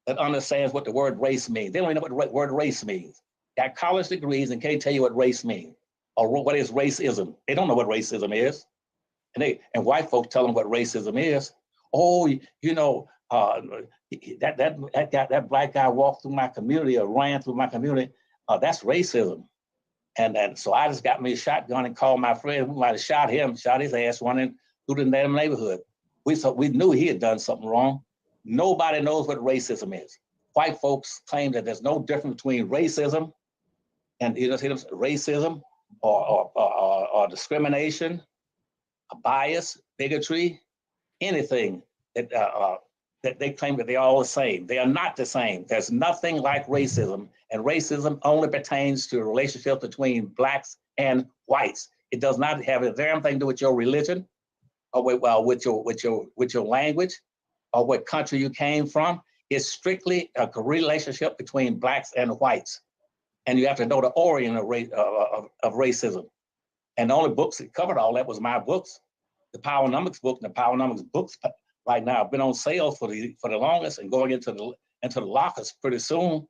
that understands what the word race means. They don't even know what the word race means. Got college degrees and can't tell you what race means or what is racism. They don't know what racism is. And white folks tell them what racism is. Oh, you know, that Black guy walked through my community or ran through my community. That's racism. And so I just got me a shotgun and called my friend. We might have shot his ass running through the damn neighborhood. We knew he had done something wrong. Nobody knows what racism is. White folks claim that there's no difference between racism and racism or discrimination, a bias, bigotry, anything that they claim that they're all the same. They are not the same. There's nothing like racism, and racism only pertains to a relationship between Blacks and whites. It does not have a damn thing to do with your religion, or with your language, or what country you came from. It's strictly a relationship between Blacks and whites, and you have to know the origin of racism. And the only books that covered all that was my books, the Powernomics book, and the Powernomics books right now have been on sale for the longest and going into the lockers pretty soon,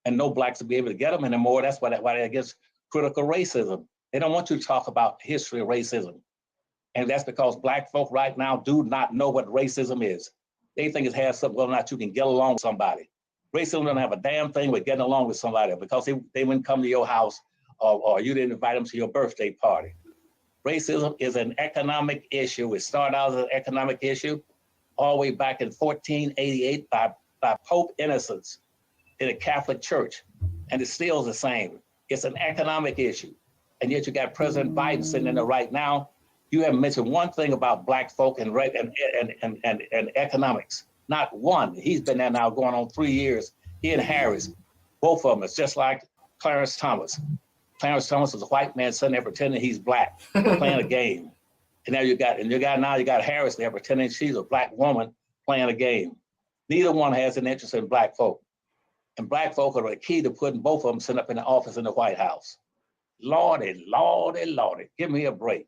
and no Blacks will be able to get them anymore. That's why they're against critical racism. They don't want you to talk about history of racism. And that's because Black folk right now do not know what racism is. They think it has something whether or not you can get along with somebody. Racism doesn't have a damn thing with getting along with somebody because they wouldn't come to your house or you didn't invite them to your birthday party. Racism is an economic issue. It started out as an economic issue all the way back in 1488 by Pope Innocence in the Catholic Church, and it still is the same. It's an economic issue, and yet you got President Biden sitting in there right now. You haven't mentioned one thing about Black folk and economics. Not one. He's been there now going on 3 years. He and Harris, both of them, it's just like Clarence Thomas. Clarence Thomas was a white man sitting there pretending he's Black, playing a game. And now you got Harris there pretending she's a black woman playing a game. Neither one has an interest in black folk. And black folk are the key to putting both of them sitting up in the office in the White House. Lordy, Lordy, Lordy, give me a break.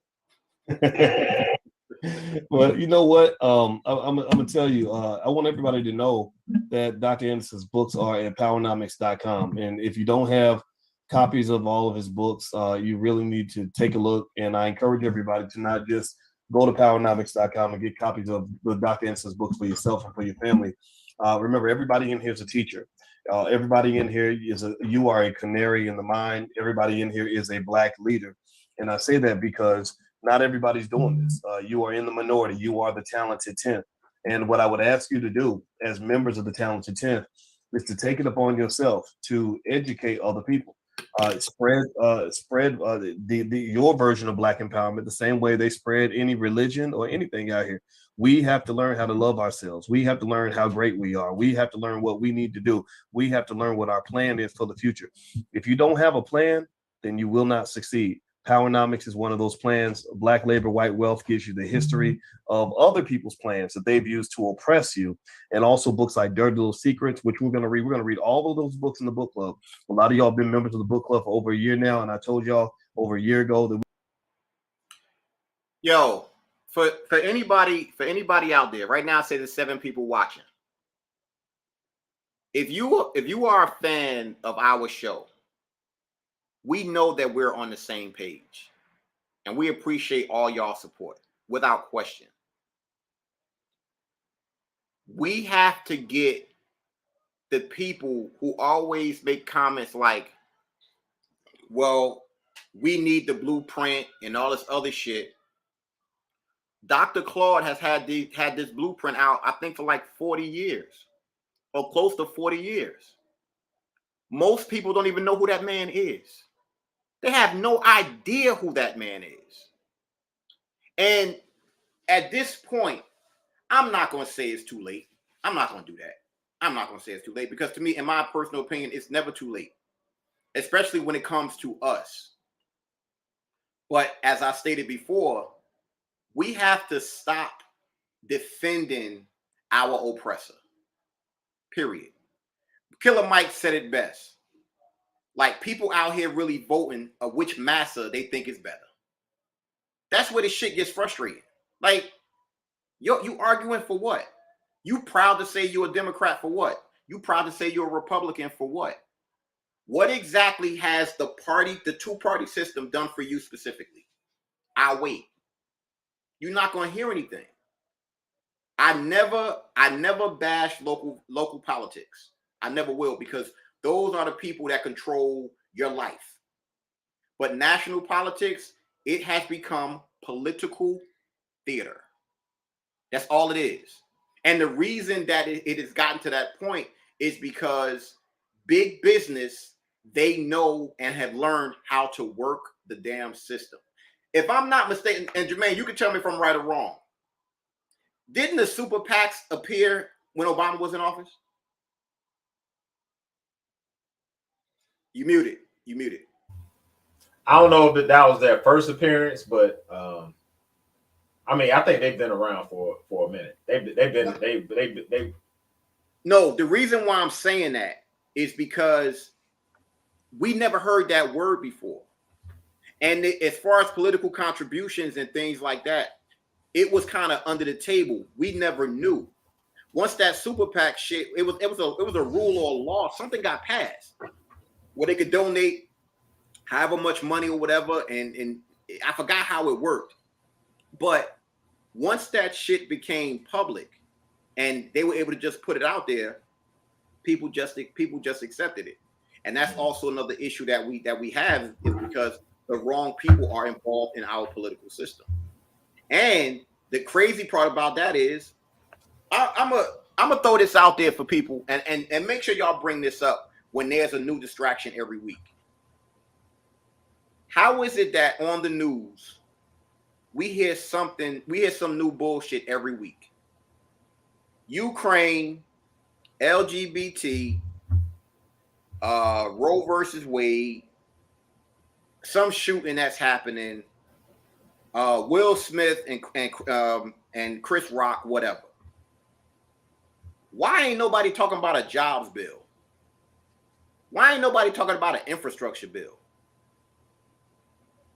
Well, you know what? I'm gonna tell you. I want everybody to know that Dr. Anderson's books are at powernomics.com, and if you don't have copies of all of his books, you really need to take a look. And I encourage everybody to not just go to powernomics.com and get copies of the Dr. Anderson's books for yourself and for your family. Remember, everybody in here is a teacher. Everybody in here you are a canary in the mine. Everybody in here is a black leader, and I say that because not everybody's doing this. You are in the minority. You are the talented 10th. And what I would ask you to do as members of the talented 10th is to take it upon yourself to educate other people. Spread your version of black empowerment the same way they spread any religion or anything out here. We have to learn how to love ourselves. We have to learn how great we are. We have to learn what we need to do. We have to learn what our plan is for the future. If you don't have a plan, then you will not succeed. Powernomics is one of those plans. Black Labor, White Wealth gives you the history of other people's plans that they've used to oppress you. And also books like Dirty Little Secrets, which we're going to read. We're going to read all of those books in the book club. A lot of y'all have been members of the book club for over a year now. And I told y'all over a year ago that for anybody out there right now, I say there's 7 people watching. If you are a fan of our show, we know that we're on the same page, and we appreciate all y'all support without question. We have to get the people who always make comments like, well, we need the blueprint and all this other shit. Dr. Claude has had this blueprint out, I think, for like 40 years or close to 40 years. Most people don't even know who that man is. They have no idea who that man is. And at this point, I'm not going to say it's too late. I'm not going to do that. I'm not going to say it's too late because to me, in my personal opinion, it's never too late, especially when it comes to us. But as I stated before, we have to stop defending our oppressor. Period. Killer Mike said it best. Like, people out here really voting of which massa they think is better. That's where the shit gets frustrating. Like, you arguing for what? You proud to say you're a Democrat for what? You proud to say you're a Republican for what? What exactly has the two-party system done for you specifically? I'll wait. You're not going to hear anything. I never bash local politics. I never will, because those are the people that control your life. But national politics, it has become political theater. That's all it is. And the reason that it has gotten to that point is because big business, they know and have learned how to work the damn system. If I'm not mistaken, and Jermaine, you can tell me if I'm right or wrong. Didn't the super PACs appear when Obama was in office? You muted. I don't know if that was their first appearance, but I mean, I think they've been around for a minute. They've No, the reason why I'm saying that is because we never heard that word before. And as far as political contributions and things like that, it was kind of under the table. We never knew. Once that super PAC shit, it was a rule or a law. Something got passed where they could donate however much money or whatever, and I forgot how it worked. But once that shit became public and they were able to just put it out there, people just accepted it. And that's also another issue that we have, is because the wrong people are involved in our political system. And the crazy part about that is, I'm gonna throw this out there for people, and make sure y'all bring this up when there's a new distraction every week. How is it that on the news we hear some new bullshit every week? Ukraine, LGBT, Roe versus Wade, some shooting that's happening, Will Smith and Chris Rock, whatever. Why ain't nobody talking about a jobs bill? Why ain't nobody talking about an infrastructure bill?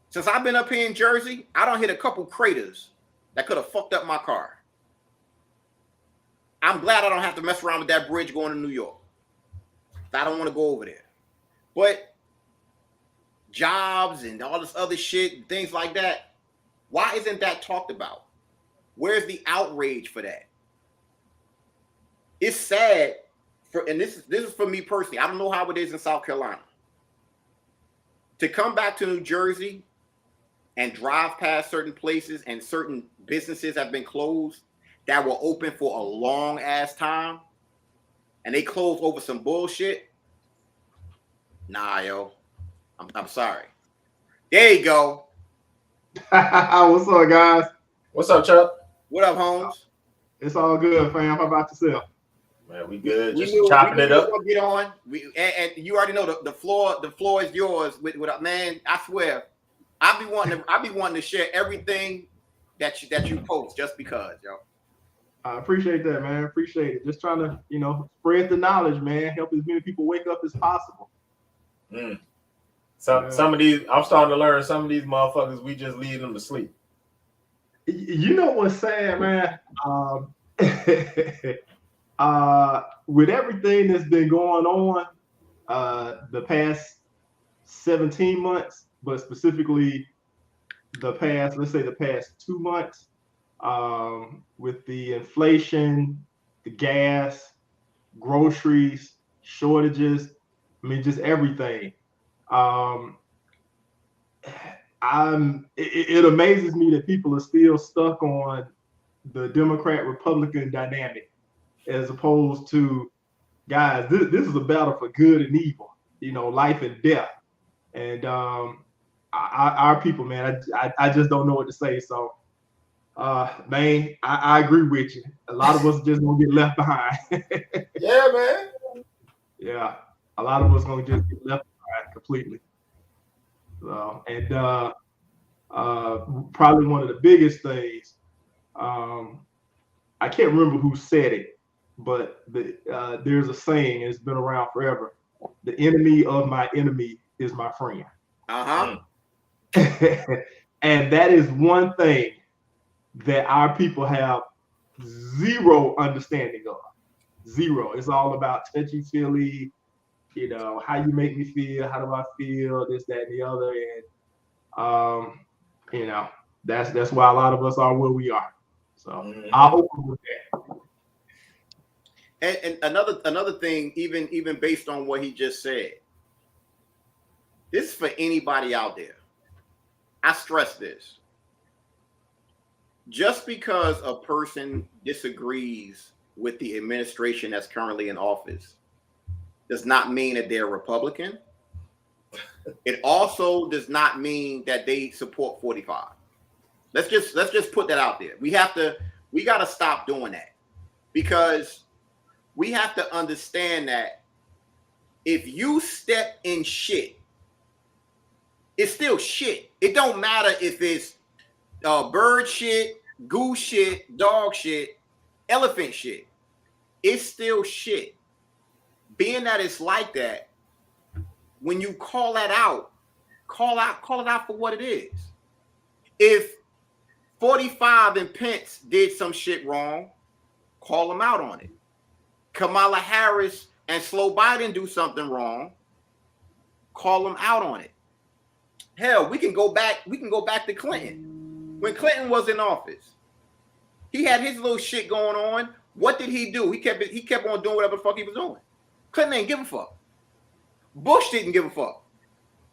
Since I've been up here in Jersey, I don't hit a couple craters that could have fucked up my car. I'm glad I don't have to mess around with that bridge going to New York. I don't want to go over there. But jobs and all this other shit, things like that, why isn't that talked about? Where's the outrage for that? It's sad, and this is for me personally. I don't know how it is in South Carolina. To come back to New Jersey and drive past certain places and certain businesses have been closed that were open for a long ass time, and they closed over some bullshit. Nah, yo, I'm sorry. There you go. What's up, guys? What's up, Chuck? What up, Holmes? It's all good, fam. How about yourself? Man, we good. We Just knew, chopping it up. Get on. And you already know the floor is yours. With man, I swear, I be wanting to share everything that you post just because, yo. I appreciate that, man. Appreciate it. Just trying to, spread the knowledge, man. Help as many people wake up as possible. Some of these, I'm starting to learn. Some of these motherfuckers, we just leave them to sleep. You know what's sad, man? With everything that's been going on the past 17 months, but specifically let's say the past 2 months, with the inflation, the gas, groceries, shortages, I mean, just everything. It amazes me that people are still stuck on the Democrat-Republican dynamic, as opposed to, guys, this is a battle for good and evil, life and death. And our people, man, I just don't know what to say. So, man, I agree with you. A lot of us just gonna get left behind. Yeah, man. Yeah, a lot of us gonna just get left behind completely. So, and probably one of the biggest things, I can't remember who said it, but there's a saying, and it's been around forever: the enemy of my enemy is my friend. And that is one thing that our people have zero understanding of. Zero. It's all about touchy-feely, how you make me feel, how do I feel, this, that, and the other. And that's why a lot of us are where we are. So I'll open with that. And another thing, even based on what he just said, this is for anybody out there. I stress this. Just because a person disagrees with the administration that's currently in office does not mean that they're Republican. It also does not mean that they support 45. Let's just put that out there. We got to stop doing that, because we have to understand that if you step in shit, it's still shit. It don't matter if it's bird shit, goose shit, dog shit, elephant shit. It's still shit. Being that it's like that, when you call it out for what it is. If 45 and Pence did some shit wrong, call them out on it. Kamala Harris and Slow Biden do something wrong, call them out on it. Hell, we can go back to Clinton. When Clinton was in office, he had his little shit going on. What did he do? He kept on doing whatever the fuck he was doing. Clinton ain't give a fuck. Bush didn't give a fuck.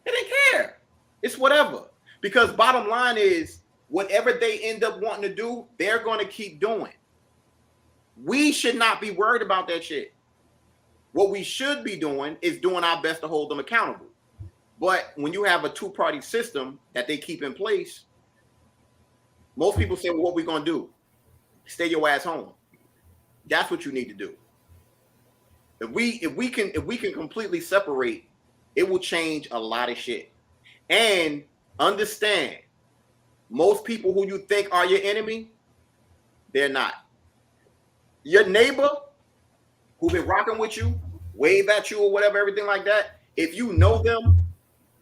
They didn't care. It's whatever. Because bottom line is, whatever they end up wanting to do, they're going to keep doing. We should not be worried about that shit. What we should be doing is doing our best to hold them accountable. But when you have a two-party system that they keep in place, most people say, well, what we going to do? Stay your ass home. That's what you need to do. If we can completely separate, it will change a lot of shit. And understand, most people who you think are your enemy, they're not. Your neighbor who been rocking with you, wave at you or whatever, everything like that. If you know them,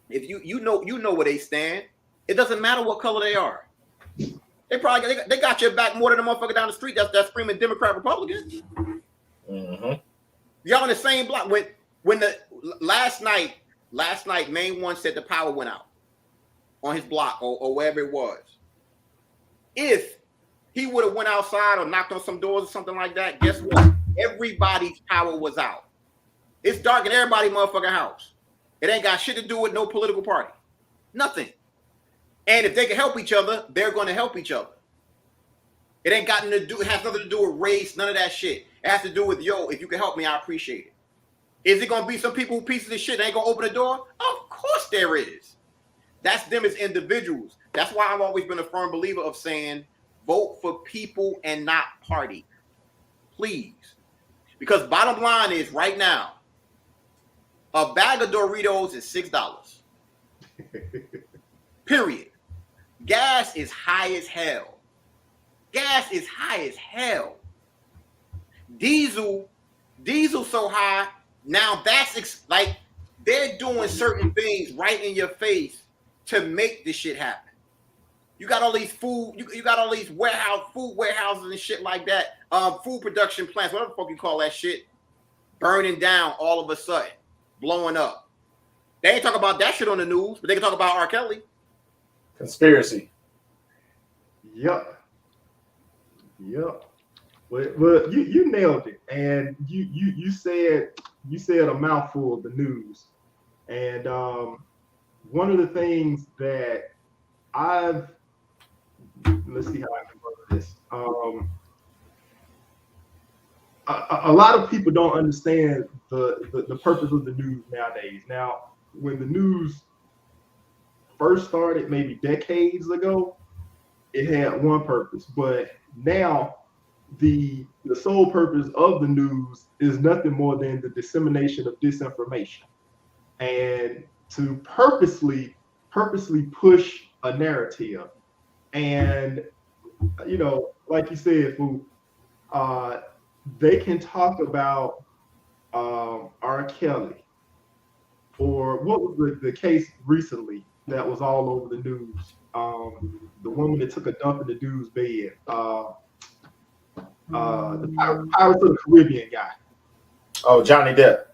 if you know where they stand, it doesn't matter what color they are. They probably they got your back more than the motherfucker down the street that's screaming Democrat, Republican. Mm-hmm. Y'all in the same block. When the last night, Main One said the power went out on his block or wherever it was. If he would have went outside or knocked on some doors or something like that, guess what? Everybody's power was out. It's dark in everybody's motherfucking house. It ain't got shit to do with no political party. Nothing. And if they can help each other, they're going to help each other. It ain't got nothing to do, it has nothing to do with race, none of that shit. It has to do with, yo, if you can help me, I appreciate it. Is it going to be some people who pieces of shit that ain't going to open the door? Of course there is. That's them as individuals. That's why I've always been a firm believer of saying, vote for people and not party. Please. Because bottom line is, right now, a bag of Doritos is $6. Period. Gas is high as hell. Gas is high as hell. Diesel so high. Now that's like they're doing certain things right in your face to make this shit happen. You got all these food, you got all these food warehouses and shit like that. Food production plants, whatever the fuck you call that shit, burning down all of a sudden, blowing up. They ain't talking about that shit on the news, but they can talk about R. Kelly. Conspiracy. Yep. Well, you nailed it, and you said a mouthful of the news, and one of the things that let's see how I can word this. A lot of people don't understand the purpose of the news nowadays. Now, when the news first started, maybe decades ago, it had one purpose, but now the sole purpose of the news is nothing more than the dissemination of disinformation and to purposely push a narrative. And like you said, Fu, they can talk about R. Kelly, or what was the case recently that was all over the news? The woman that took a dump in the dude's bed. The Pirates of the Caribbean guy. Oh, Johnny Depp.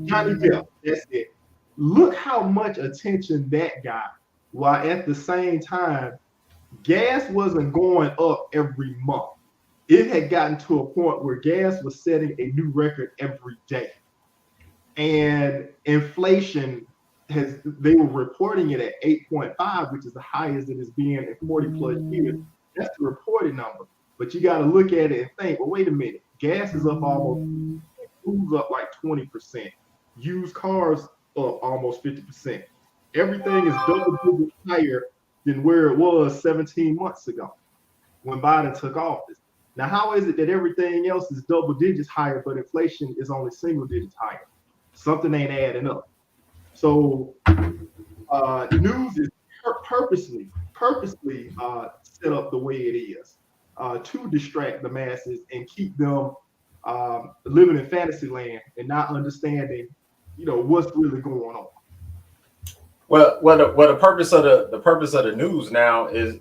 Johnny Depp. That's it. Look how much attention that got. While at the same time, gas wasn't going up every month. It had gotten to a point where gas was setting a new record every day. And inflation they were reporting it at 8.5, which is the highest it has been in 40 plus years. That's the reported number. But you got to look at it and think, well, wait a minute. Gas is up almost, food's up like 20%. Used cars up almost 50%. Everything is double digits higher than where it was 17 months ago when Biden took office. Now, how is it that everything else is double digits higher, but inflation is only single digits higher? Something ain't adding up. So news is purposely set up the way it is to distract the masses and keep them living in fantasy land and not understanding, what's really going on. Well, the purpose of the news now is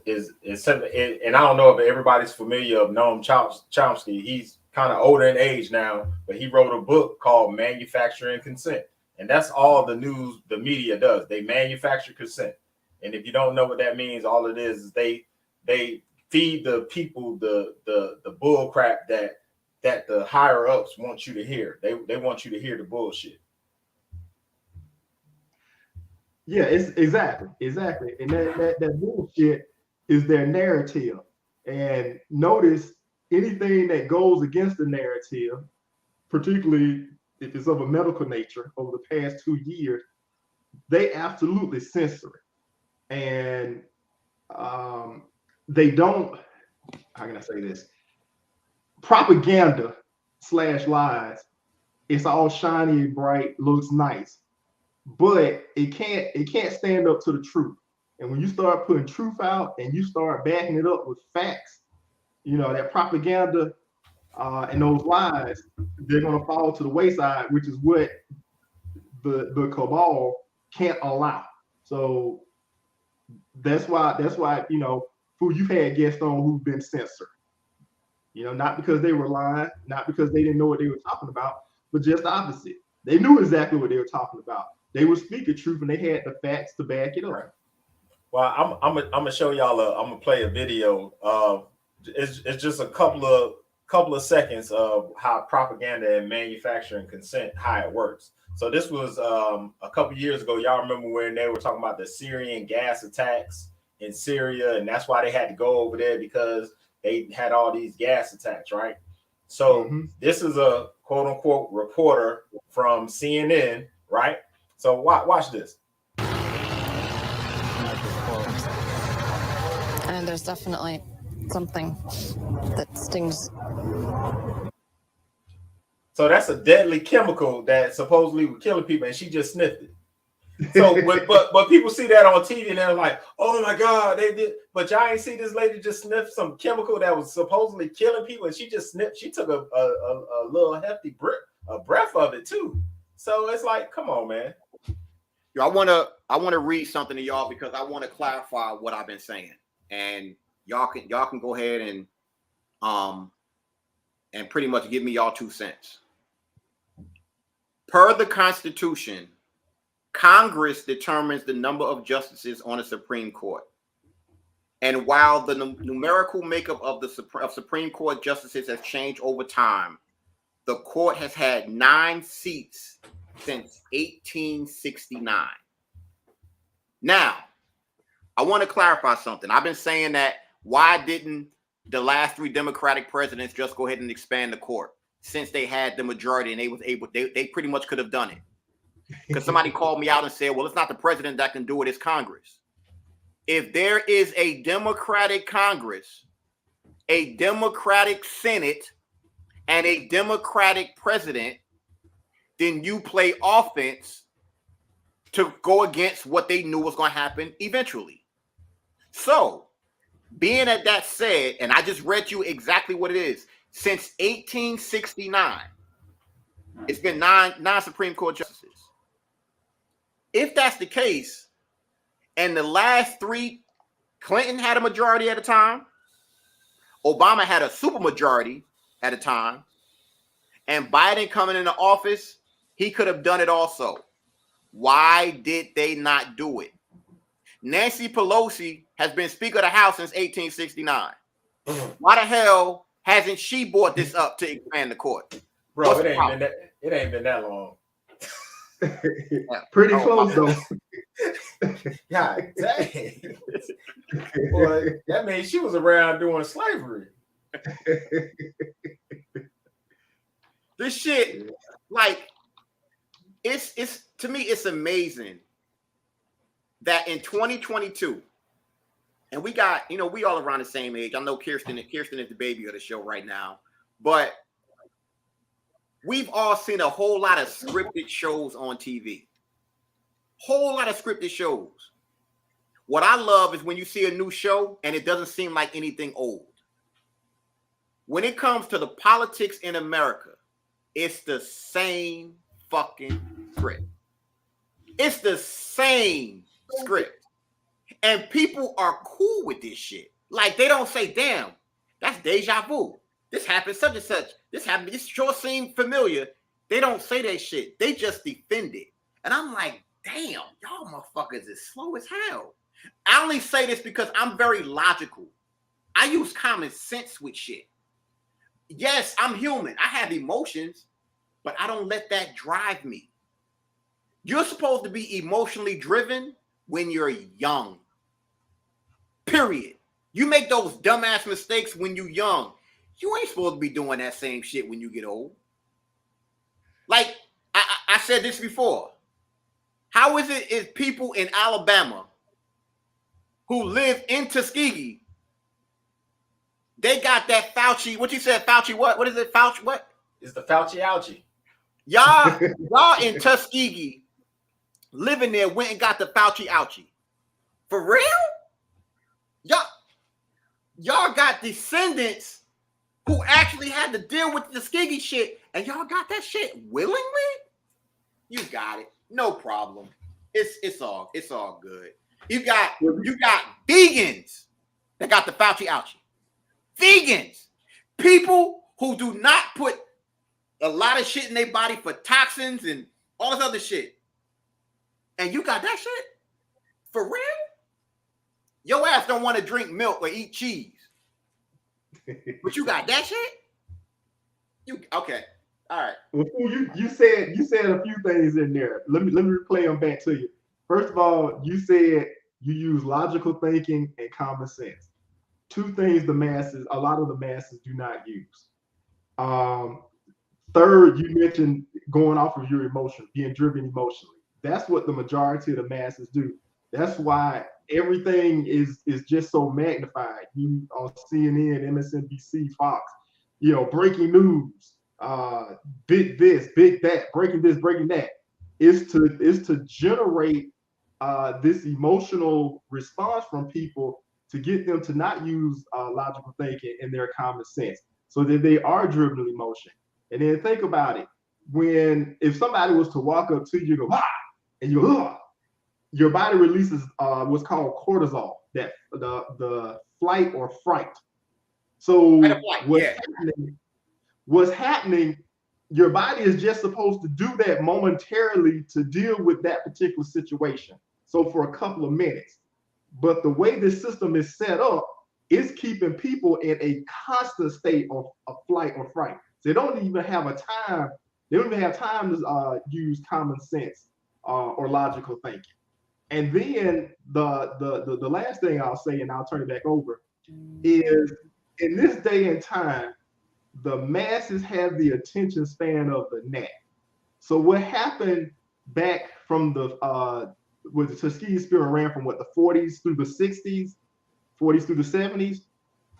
simple, and I don't know if everybody's familiar of Noam Chomsky. He's kind of older in age now, but he wrote a book called Manufacturing Consent. And that's all the news, the media does. They manufacture consent. And if you don't know what that means, all it is they feed the people the bull crap that the higher ups want you to hear. They want you to hear the bullshit. Yeah, it's exactly. And that bullshit is their narrative. And notice anything that goes against the narrative, particularly if it's of a medical nature, over the past 2 years, they absolutely censor it. And they don't, how can I say this? Propaganda / lies, it's all shiny and bright, looks nice, but it can't stand up to the truth. And when you start putting truth out and you start backing it up with facts, you know, that propaganda and those lies, they're going to fall to the wayside, which is what the cabal can't allow. So that's why, you know, who you've had guests on who've been censored. You know, not because they were lying, not because they didn't know what they were talking about, but just the opposite. They knew exactly what they were talking about. They were speaking truth and they had the facts to back it up. Well, I'm gonna show y'all. I'm gonna play a video. It's just a couple of seconds of how propaganda and manufacturing consent, how it works. So this was a couple years ago. Y'all remember when they were talking about the Syrian gas attacks in Syria, and that's why they had to go over there because they had all these gas attacks, right? So this is a quote unquote reporter from CNN, right? So watch this. And there's definitely something that stings. So that's a deadly chemical that supposedly was killing people, and she just sniffed it. So, but people see that on TV and they're like, "Oh my God, they did!" But y'all ain't see this lady just sniff some chemical that was supposedly killing people, and she just sniffed. She took a little hefty breath of it too. So it's like, come on, man. Yo, I wanna read something to y'all because I want to clarify what I've been saying, and y'all can go ahead and pretty much give me y'all 2 cents. Per the Constitution, Congress determines the number of justices on the Supreme Court. And while the numerical makeup of the Supreme Court justices has changed over time, the court has had 9 seats since 1869. Now, I want to clarify something. I've been saying that why didn't the last 3 Democratic presidents just go ahead and expand the court since they had the majority and they pretty much could have done it. Because somebody called me out and said, well, it's not the president that can do it, it's Congress. If there is a Democratic Congress, a Democratic Senate, and a Democratic president, then you play offense to go against what they knew was going to happen eventually. So, being that said, and I just read you exactly what it is, since 1869, it's been nine Supreme Court justices. If that's the case, and the last 3, Clinton had a majority at a time, Obama had a supermajority at a time, and Biden coming into office, he could have done it also. Why did they not do it? Nancy Pelosi has been Speaker of the House since 1869. Why the hell hasn't she brought this up to expand the court? Bro, it ain't been that long. Pretty close though. God dang. Boy, that means she was around doing slavery. This shit, like, it's to me, it's amazing that in 2022, and we got, you know, we all around the same age. I know Kirsten is the baby of the show right now, but we've all seen a whole lot of scripted shows on TV. Whole lot of scripted shows. What I love is when you see a new show and it doesn't seem like anything old. When it comes to the politics in America, it's the same fucking script. It's the same script. And people are cool with this shit. Like, they don't say, damn, that's deja vu. This happened such and such. This happened. This sure seemed familiar. They don't say that shit. They just defend it. And I'm like, damn, y'all motherfuckers is slow as hell. I only say this because I'm very logical. I use common sense with shit. Yes, I'm human. I have emotions, but I don't let that drive me. You're supposed to be emotionally driven when you're young. Period. You make those dumbass mistakes when you're young. You ain't supposed to be doing that same shit when you get old. Like, I said this before. How is it if people in Alabama who live in Tuskegee, they got that Fauci, what you said, Fauci what? What is it, Fauci what? It's the Fauci ouchie. Y'all in Tuskegee living there went and got the Fauci ouchie. For real? Y'all got descendants who actually had to deal with the Tuskegee shit, and y'all got that shit willingly? You got it. No problem. It's all good. You got vegans that got the Fauci ouchie. Vegans. People who do not put a lot of shit in their body for toxins and all this other shit. And you got that shit? For real? Your ass don't want to drink milk or eat cheese. But you got that shit? Okay. All right. Well, you said a few things in there. Let me replay them back to you. First of all, you said you use logical thinking and common sense. Two things a lot of the masses do not use. Third, you mentioned going off of your emotion, being driven emotionally. That's what the majority of the masses do. That's why everything is just so magnified. You on CNN, MSNBC, Fox, breaking news, big this, big that, breaking this, breaking that, is to generate this emotional response from people to get them to not use logical thinking and their common sense, so that they are driven to emotion. And then think about it: if somebody was to walk up to you and go, and you go, your body releases what's called cortisol, that the flight or fright. So what's happening, your body is just supposed to do that momentarily to deal with that particular situation. So for a couple of minutes. But the way this system is set up is keeping people in a constant state of flight or fright. So they don't even have time to use common sense or logical thinking. And then the last thing I'll say, and I'll turn it back over, is in this day and time, the masses have the attention span of the gnat. So what happened back from the Tuskegee experiment ran from the 40s through the 60s, 40s through the 70s.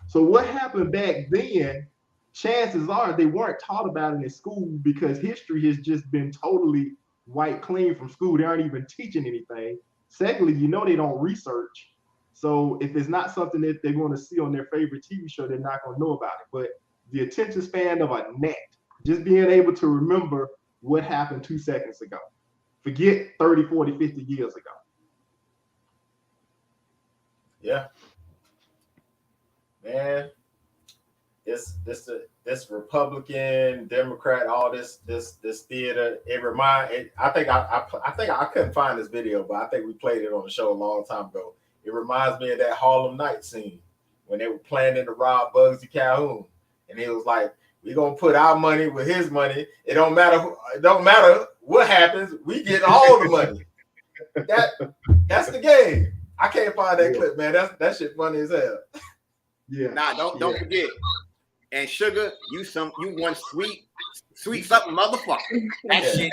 So what happened back then, chances are they weren't taught about it in school, because history has just been totally wiped clean from school. They aren't even teaching anything. Secondly, they don't research. So if it's not something that they're going to see on their favorite TV show, they're not going to know about it. But the attention span of a gnat, just being able to remember what happened 2 seconds ago. Forget 30, 40, 50 years ago. Yeah. Man, this Republican, Democrat, all this theater. I think I couldn't find this video, but I think we played it on the show a long time ago. It reminds me of that Harlem Night scene when they were planning to rob Bugsy Calhoun, and it was like, we're gonna put our money with his money. It don't matter what happens, we get all the money. That's the game. I can't find that clip, man. That shit funny as hell. Yeah. Nah, don't forget. And Sugar, you one sweet something motherfucker. That shit.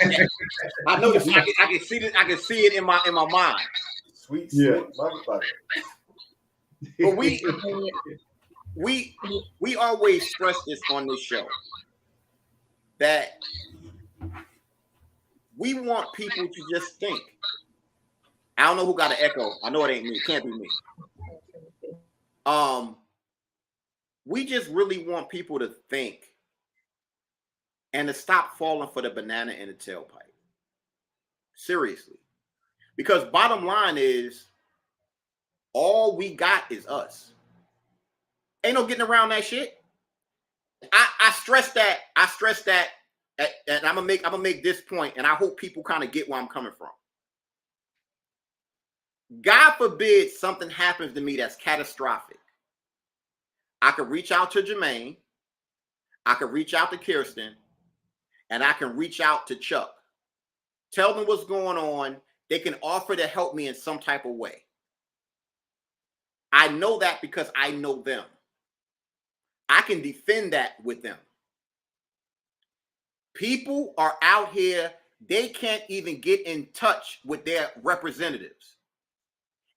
I know this. I can see it. I can see it in my mind. Sweet motherfucker. But we always stress this on this show, that we want people to just think. I don't know who got an echo. I know it ain't me. It can't be me. We just really want people to think and to stop falling for the banana in the tailpipe. Seriously. Because bottom line is, all we got is us. Ain't no getting around that shit. I stress that, and I'm gonna make this point, and I hope people kind of get where I'm coming from. God forbid something happens to me that's catastrophic. I could reach out to Jermaine, I could reach out to Kirsten, and I can reach out to Chuck. Tell them what's going on. They can offer to help me in some type of way. I know that because I know them. I can defend that with them. People are out here, they can't even get in touch with their representatives,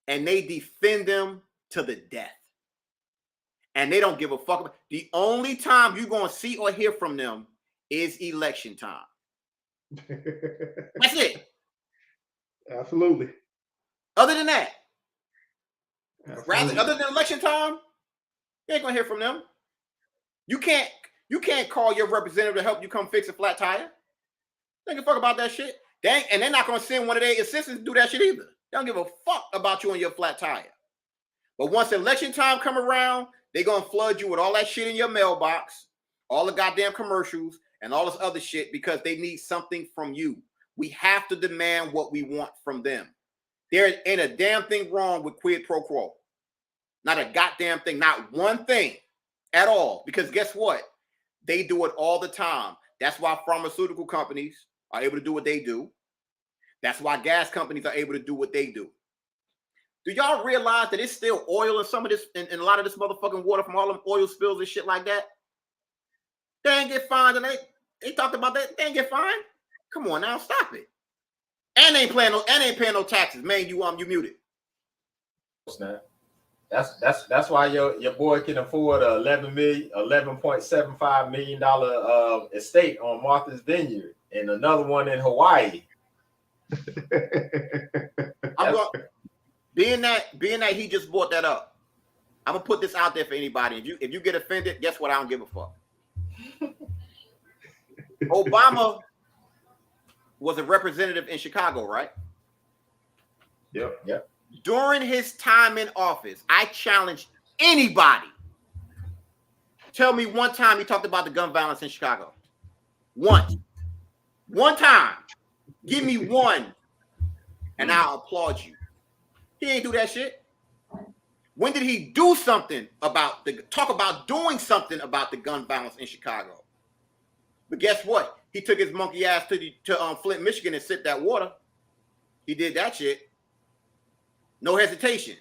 and they defend them to the death. And they don't give a fuck. The only time you're going to see or hear from them is election time. That's it. Absolutely. Other than that, Rather, other than election time, you ain't gonna hear from them. You can't call your representative to help you come fix a flat tire. They can fuck about that shit. And they're not gonna send one of their assistants to do that shit either. They don't give a fuck about you and your flat tire. But once election time come around, they're gonna flood you with all that shit in your mailbox, all the goddamn commercials, and all this other shit because they need something from you. We have to demand what we want from them. There ain't a damn thing wrong with quid pro quo. Not a goddamn thing, not one thing at all. Because guess what? They do it all the time. That's why pharmaceutical companies are able to do what they do. That's why gas companies are able to do what they do. Do y'all realize that it's still oil in some of this, in a lot of this motherfucking water from all them oil spills and shit like that? They ain't get fined, and they talked about that. They ain't get fined. Come on now, stop it. And they ain't paying no taxes. Man, you muted. Snap. That's why your boy can afford a $11.75 million estate on Martha's Vineyard and another one in Hawaii. Being that he just brought that up, I'm gonna put this out there for anybody. If you get offended, guess what? I don't give a fuck. Obama was a representative in Chicago, right? Yep. During his time in office, I challenged anybody. Tell me one time he talked about the gun violence in Chicago. One time. Give me one, and I'll applaud you. He ain't do that shit. When did he do something about talk about doing something about the gun violence in Chicago? But guess what? He took his monkey ass to Flint, Michigan and sipped that water. He did that shit. No hesitation.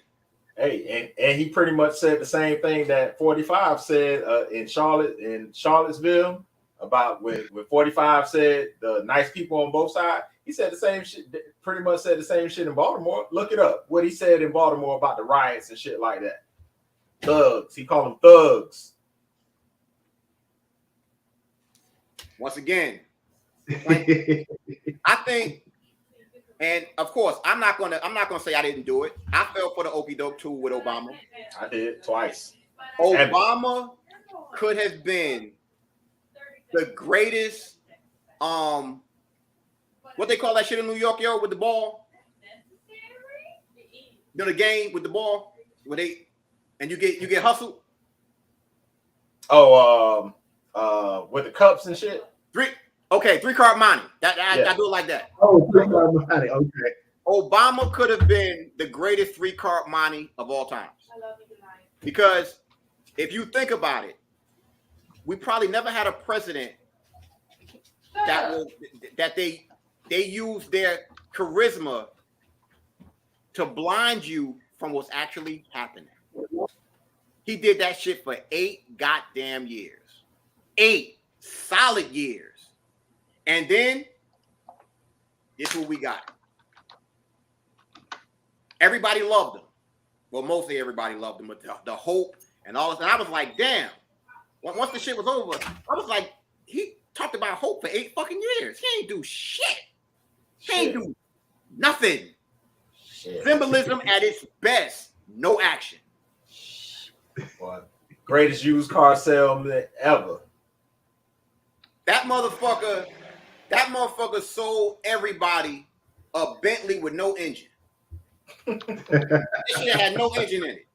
Hey, and he pretty much said the same thing that 45 said in Charlottesville about when 45 said the nice people on both sides. He said the same shit, pretty much said the same shit in Baltimore. Look it up. What he said in Baltimore about the riots and shit like that. Thugs. He called them thugs. Once again, I think, and of course, I'm not gonna say I didn't do it. I fell for the okie doke too with Obama. I did twice. Obama could have been the greatest. What they call that shit in New York, yo, with the ball? You know the game with the ball, where you get hustled. Oh, with the cups and shit. Three card money. I do it like that. Oh, 3 card money. Okay. Obama could have been the greatest 3 card money of all time. Because if you think about it, we probably never had a president that they use their charisma to blind you from what's actually happening. He did that shit for 8 goddamn years. 8 solid years. And then, this is what we got. Everybody loved him. Well, mostly everybody loved him, but the hope and all this. And I was like, damn. Once the shit was over, I was like, he talked about hope for 8 fucking years. He ain't do shit. He ain't do nothing. Shit. Symbolism at its best. No action. Boy, greatest used car salesman ever. That motherfucker sold everybody a Bentley with no engine. That shit had no engine in it.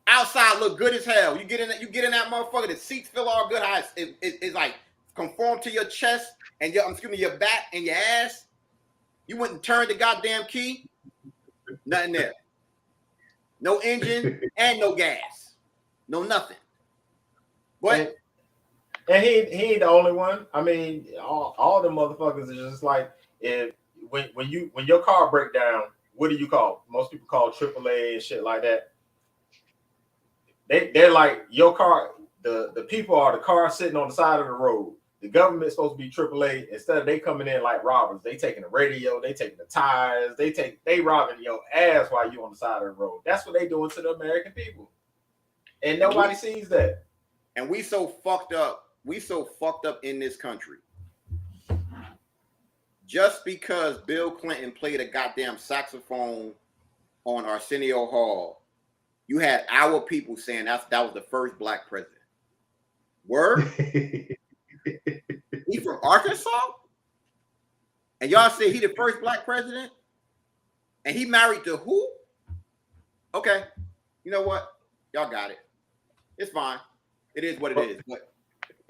Outside look good as hell. You get in that motherfucker, the seats feel all good. It's like conform to your chest and your back and your ass. You went and turned the goddamn key. Nothing there. No engine and no gas. No nothing. But and he ain't the only one. I mean, all the motherfuckers are just like, when your car break down, what do you call? Most people call AAA and shit like that. They're like, your car, the people are the car sitting on the side of the road. The government's supposed to be AAA. Instead of they coming in like robbers, they taking the radio, they taking the tires, they robbing your ass while you on the side of the road. That's what they doing to the American people. And nobody sees that. And we so fucked up. We so fucked up in this country. Just because Bill Clinton played a goddamn saxophone on Arsenio Hall you had our people saying that was the first black president. Word? He from Arkansas? And y'all say he the first black president? And he married to who? Okay. You know what? Y'all got it. It's fine. It is what it is.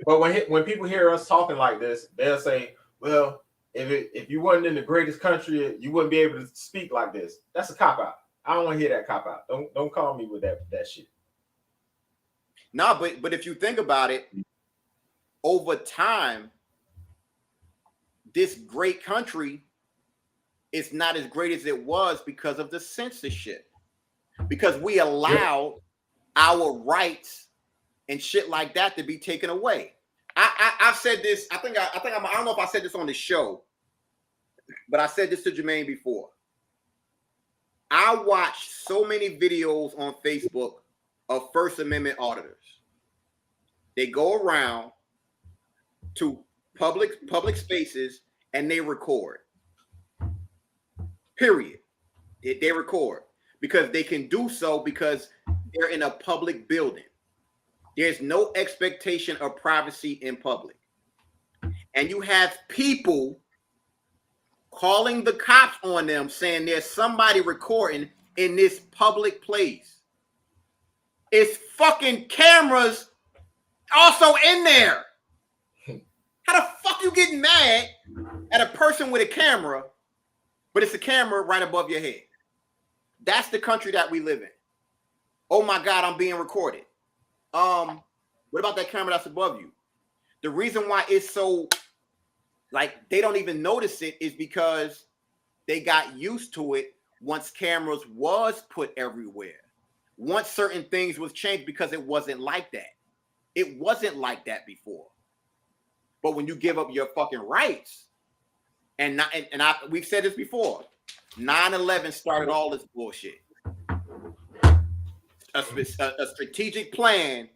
But when people hear us talking like this, they'll say, well, if you wasn't in the greatest country, you wouldn't be able to speak like this. That's a cop-out. I don't want to hear that cop-out. Don't call me with that shit. No, but if you think about it, over time, this great country is not as great as it was because of the censorship. Because we allowed our rights and shit like that to be taken away. I've said this. I don't know if I said this on the show, but I said this to Jermaine before. I watch so many videos on Facebook of First Amendment auditors. They go around to public spaces and they record. Period. They record because they can do so because they're in a public building. There's no expectation of privacy in public. And you have people calling the cops on them saying there's somebody recording in this public place. It's fucking cameras also in there. How the fuck you getting mad at a person with a camera, but it's a camera right above your head? That's the country that we live in. Oh my God, I'm being recorded. What about that camera that's above you? The reason why it's so like they don't even notice it is because they got used to it once cameras was put everywhere. Once certain things was changed, because it wasn't like that. It wasn't like that before. But when you give up your fucking rights, we've said this before, 9/11 started all this bullshit. A strategic plan.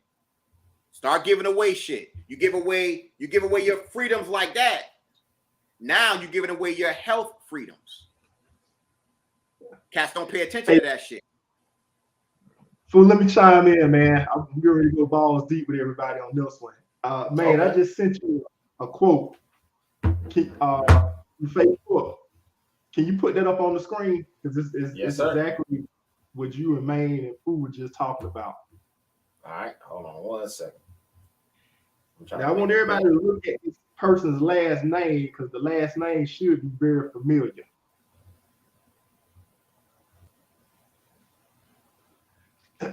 Start giving away shit. You give away your freedoms like that. Now you're giving away your health freedoms. Cats don't pay attention to that shit. Fool, let me chime in, man. I'm ready to go balls deep with everybody on this one. Man, okay. I just sent you a quote. Facebook. Can you put that up on the screen? Because it's exactly what you and Maine and Fool were just talking about. All right, hold on 1 second. Now I want everybody to look at this person's last name because the last name should be very familiar.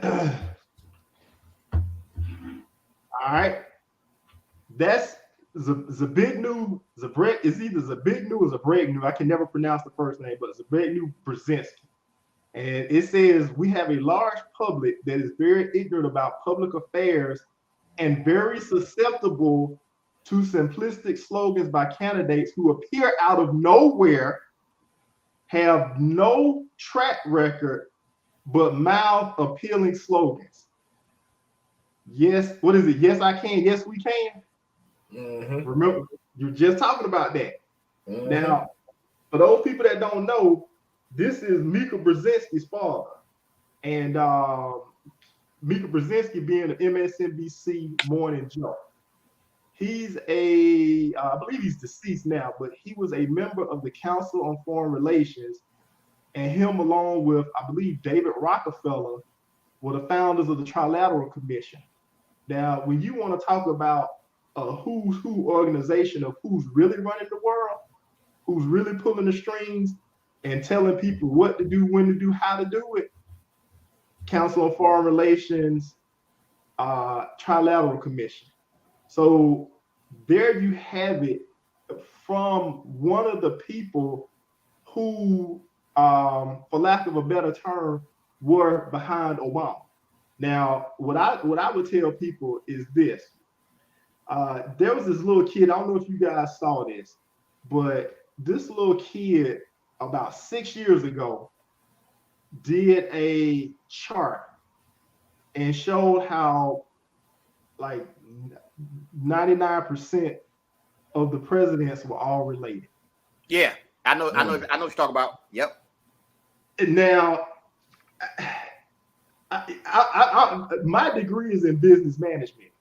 All right, that's Zbigniew. It's either Zbigniew or Zbigniew. I can never pronounce the first name, but Zbigniew Brzezinski. And it says we have a large public that is very ignorant about public affairs and very susceptible to simplistic slogans by candidates who appear out of nowhere, have no track record, but mouth appealing slogans. Yes, what is it? Yes, I can. Yes, we can. Mm-hmm. Remember, you're just talking about that. Mm-hmm. Now, for those people that don't know, this is Mika Brzezinski's father. And Mika Brzezinski being an MSNBC Morning Joe. He's I believe he's deceased now, but he was a member of the Council on Foreign Relations, and him along with, I believe, David Rockefeller were the founders of the Trilateral Commission. Now, when you want to talk about a who's who organization of who's really running the world, who's really pulling the strings and telling people what to do, when to do, how to do it, Council on Foreign Relations, Trilateral Commission. So there you have it from one of the people who, for lack of a better term, were behind Obama. Now, what I would tell people is this. There was this little kid, I don't know if you guys saw this, but this little kid about 6 years ago did a chart and showed how like 99% of the presidents were all related. Yeah, I know what you're talking about. Yep. Now, My degree is in business management,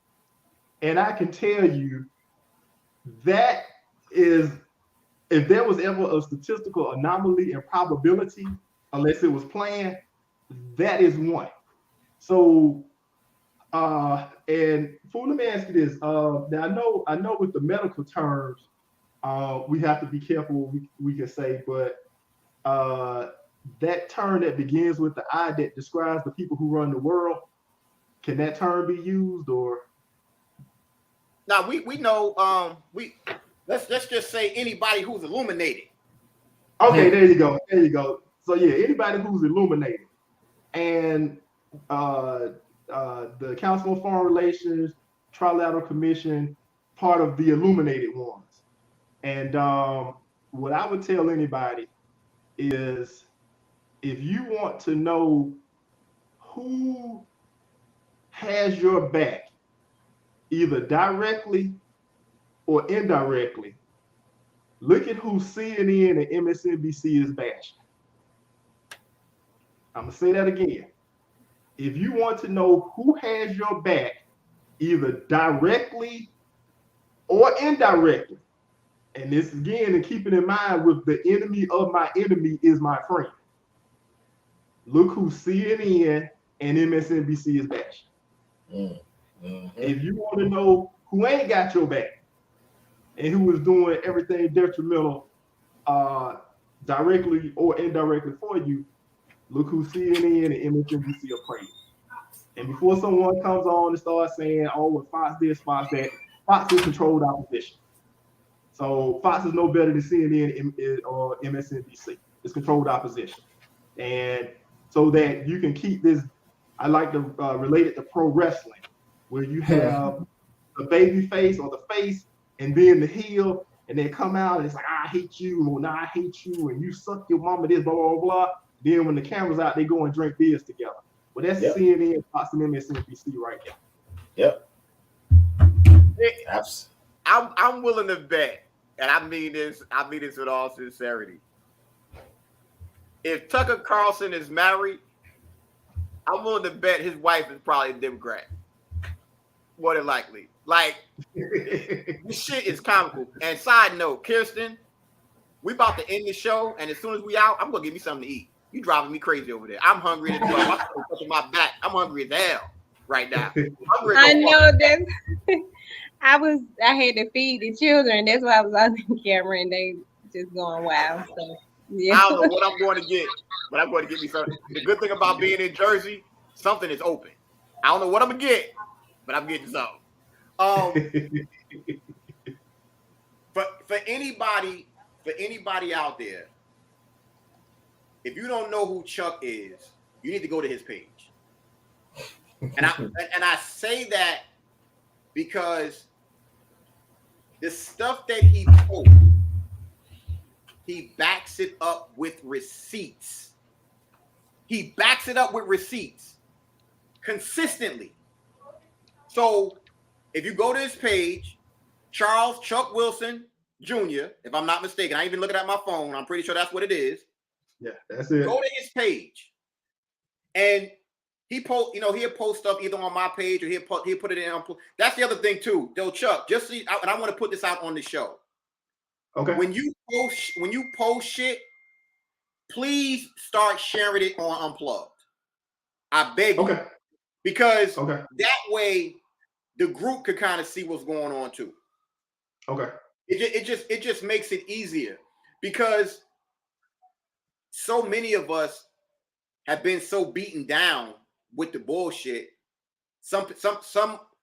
and I can tell you that is, if there was ever a statistical anomaly and probability, unless it was planned, that is one. So, and Fool, let me ask you this. Now I know with the medical terms, we have to be careful what we can say, but that term that begins with the I that describes the people who run the world, can that term be used? Or now we know let's just say anybody who's illuminated. Okay, there you go. There you go. So yeah, anybody who's illuminated, and the Council on Foreign Relations, Trilateral Commission, part of the illuminated ones. And what I would tell anybody is, if you want to know who has your back, either directly or indirectly, look at who CNN and MSNBC is bashing. I'm going to say that again. If you want to know who has your back, either directly or indirectly, and this again, and keep it in mind with the enemy of my enemy is my friend. Look who CNN and MSNBC is bashing. If you want to know who ain't got your back and who is doing everything detrimental, directly or indirectly for you, look who CNN and MSNBC are praying. And before someone comes on and starts saying, "Oh, well, Fox this, Fox that," Fox is controlled opposition. So Fox is no better than CNN or MSNBC. It's controlled opposition. And so that you can keep this, I like to relate it to pro wrestling, where you have the baby face or the face and then the heel, and they come out and it's like, "I hate you," or "Nah, I hate you," and "You suck your mama this," blah, blah, blah. Then when the camera's out, they go and drink beers together. Well, that's CNN, Fox, and MSNBC right there. Yep. I'm willing to bet, and I mean this with all sincerity. If Tucker Carlson is married, I'm willing to bet his wife is probably a Democrat. More than likely. Like, this shit is comical. And side note, Kirsten, we about to end the show, and as soon as we out, I'm gonna give me something to eat. You driving me crazy over there. I'm hungry as well. I'm touching my back. I'm hungry as hell right now. I know that. I had to feed the children. That's why I was on the camera, and they just going wild. So yeah. I don't know what I'm going to get, but I'm going to get me something. The good thing about being in Jersey, something is open. I don't know what I'm gonna get, but I'm getting something. For anybody out there, if you don't know who Chuck is, you need to go to his page. And I say that because the stuff that he posts, he backs it up with receipts. He backs it up with receipts consistently. So if you go to his page, Charles Chuck Wilson Jr., if I'm not mistaken, I ain't even looking at my phone. I'm pretty sure that's what it is. Yeah, that's it. Go to his page, and he'll post stuff either on my page or he'll put it in. That's the other thing too, though, Chuck. Just so and I want to put this out on the show. Okay. When you post shit, please start sharing it on Unplugged. I beg you. Okay. Because that way the group could kind of see what's going on too. Okay. It just makes it easier because so many of us have been so beaten down with the bullshit. Some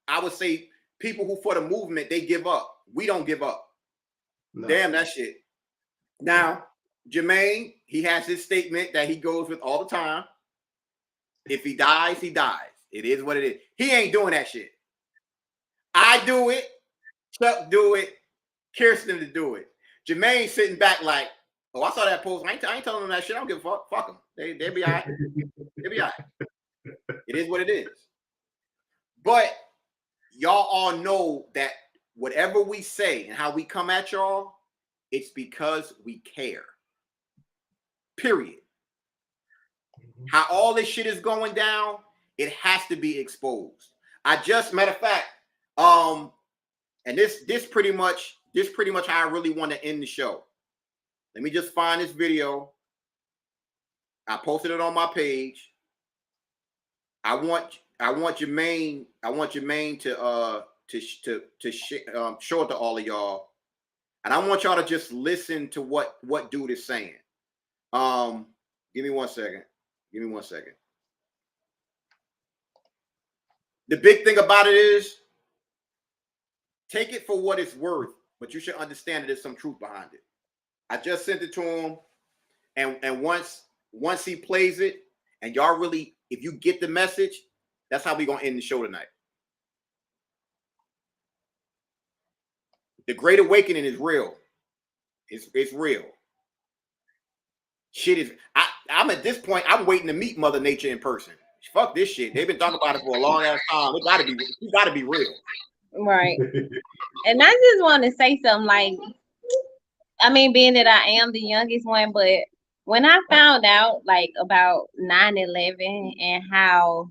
I would say people who for the movement, they give up. We don't give up. No. Damn that shit. Now, Jermaine, he has his statement that he goes with all the time. If he dies, he dies. It is what it is. He ain't doing that shit. I do it. Chuck do it. Kirsten to do it. Jermaine sitting back like, "Oh, I saw that post. I ain't telling them that shit. I don't give a fuck. Fuck them. They'll be all right. They'll be all right." It is what it is. But y'all all know that whatever we say and how we come at y'all, it's because we care. Period. How all this shit is going down, It has to be exposed. Matter of fact, and this pretty much how I really want to end the show. Let me just find this video. I posted it on my page. I want Jermaine to show it to all of y'all, and I want y'all to just listen to what dude is saying. Give me 1 second. The big thing about it is, take it for what it's worth, but you should understand that there's some truth behind it. I just sent it to him, and once he plays it, and y'all really, if you get the message, that's how we're gonna end the show tonight. The Great Awakening is real. It's real. Shit is. I'm at this point. I'm waiting to meet Mother Nature in person. Fuck this shit. They've been talking about it for a long ass time. It gotta be real. Right. And I just want to say something. Like, I mean, being that I am the youngest one, but when I found out like about 9/11 and how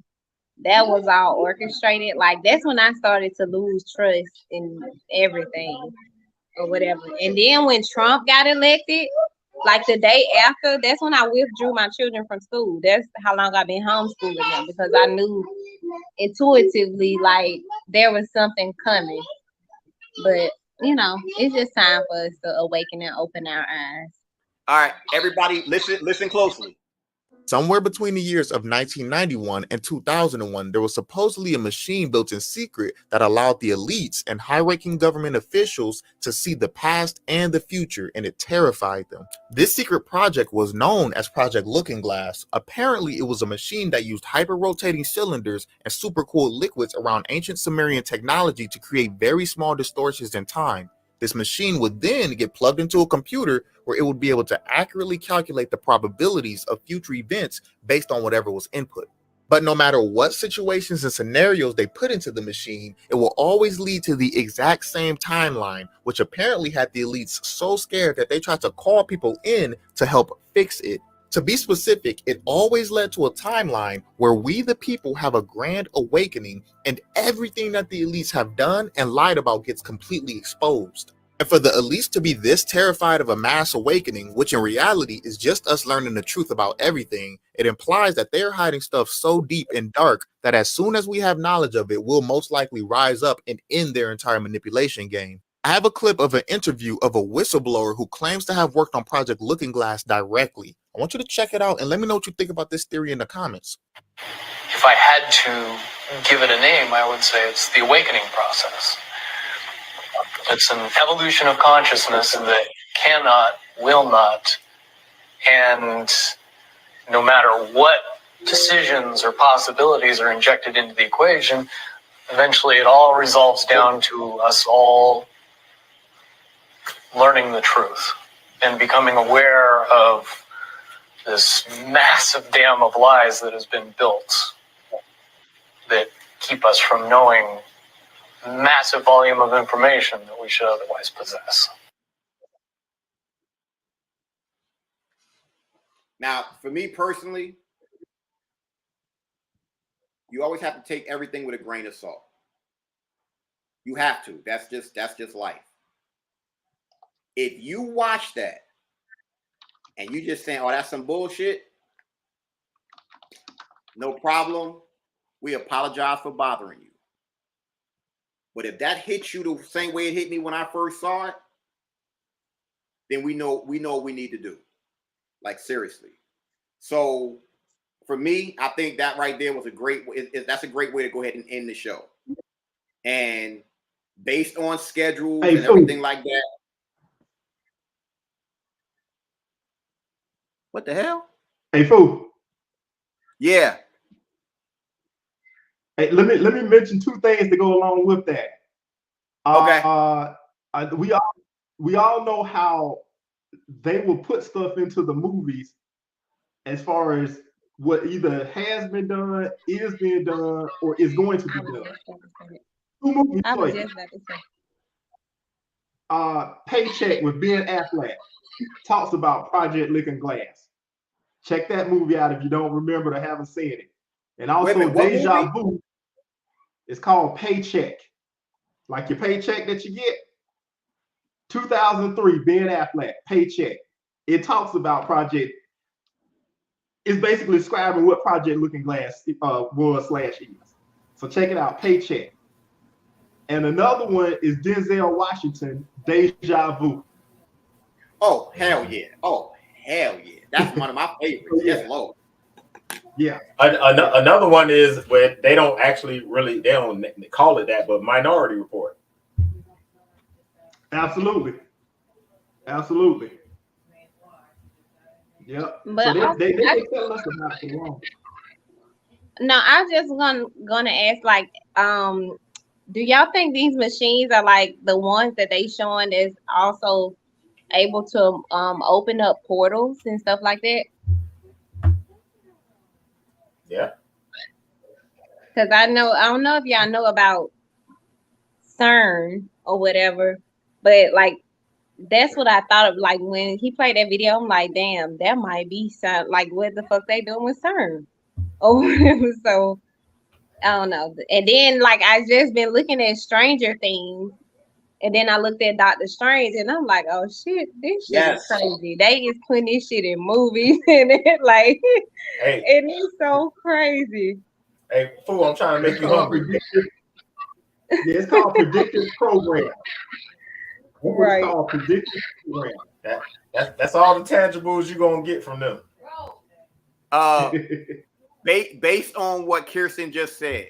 that was all orchestrated, like that's when I started to lose trust in everything or whatever. And then when Trump got elected, like the day after, that's when I withdrew my children from school. That's how long I've been homeschooling them, because I knew intuitively like there was something coming. But you know, it's just time for us to awaken and open our eyes. All right, everybody, listen closely. Somewhere between the years of 1991 and 2001, there was supposedly a machine built in secret that allowed the elites and high-ranking government officials to see the past and the future, and it terrified them. This secret project was known as Project Looking Glass. Apparently, it was a machine that used hyper-rotating cylinders and super-cooled liquids around ancient Sumerian technology to create very small distortions in time. This machine would then get plugged into a computer where it would be able to accurately calculate the probabilities of future events based on whatever was input. But no matter what situations and scenarios they put into the machine, it will always lead to the exact same timeline, which apparently had the elites so scared that they tried to call people in to help fix it. To be specific, it always led to a timeline where we the people have a grand awakening and everything that the elites have done and lied about gets completely exposed. And for the elites to be this terrified of a mass awakening, which in reality is just us learning the truth about everything, it implies that they're hiding stuff so deep and dark that as soon as we have knowledge of it, we'll most likely rise up and end their entire manipulation game. I have a clip of an interview of a whistleblower who claims to have worked on Project Looking Glass directly. I want you to check it out and let me know what you think about this theory in the comments. If I had to give it a name, I would say it's the awakening process. It's an evolution of consciousness that cannot, will not, and no matter what decisions or possibilities are injected into the equation, eventually it all resolves down to us all learning the truth and becoming aware of this massive dam of lies that has been built that keep us from knowing massive volume of information that we should otherwise possess. Now, for me personally, you always have to take everything with a grain of salt. You have to. That's just life. If you watch that and you just saying, "Oh, that's some bullshit," no problem. We apologize for bothering you. But if that hits you the same way it hit me when I first saw it, then we know what we need to do. Like, seriously. So for me, I think that right there was that's a great way to go ahead and end the show. And based on schedules and everything like that. What the hell? Hey, fool. Yeah. Hey, let me mention two things to go along with that. Okay. We all know how they will put stuff into the movies as far as what either has been done, is being done, or is going to be done. Two movies for you. Paycheck with Ben Affleck talks about Project Looking Glass. Check that movie out if you don't remember or haven't seen it. And also Deja Vu is called Paycheck. Like your paycheck that you get. 2003, Ben Affleck, Paycheck. It talks about Project. It's basically describing what Project Looking Glass was/is. So check it out, Paycheck. And another one is Denzel Washington, Deja Vu. Oh, hell yeah. Oh, hell yeah. That's one of my favorites. Yes, Lord. Yeah. Another one is where they don't call it that, but Minority Report. Absolutely. Absolutely. Yep. But So they tell us about it wrong. No, I just gonna ask, like, do y'all think these machines are like the ones that they showing is also able to open up portals and stuff like that? Yeah. Because I don't know if y'all know about CERN or whatever, but like that's what I thought of. Like when he played that video, I'm like, damn, that might be some like what the fuck they doing with CERN or whatever. So I don't know. And then like I just been looking at Stranger Things, and then I looked at Doctor Strange, and I'm like, oh shit, this shit is crazy. They is putting this shit in movies, and it like, it is so crazy. Hey, fool, I'm trying to make you hungry. Yeah, it's called predictive program. Right. It's called predictive program. That's all the tangibles you're gonna get from them. Based on what Kirsten just said,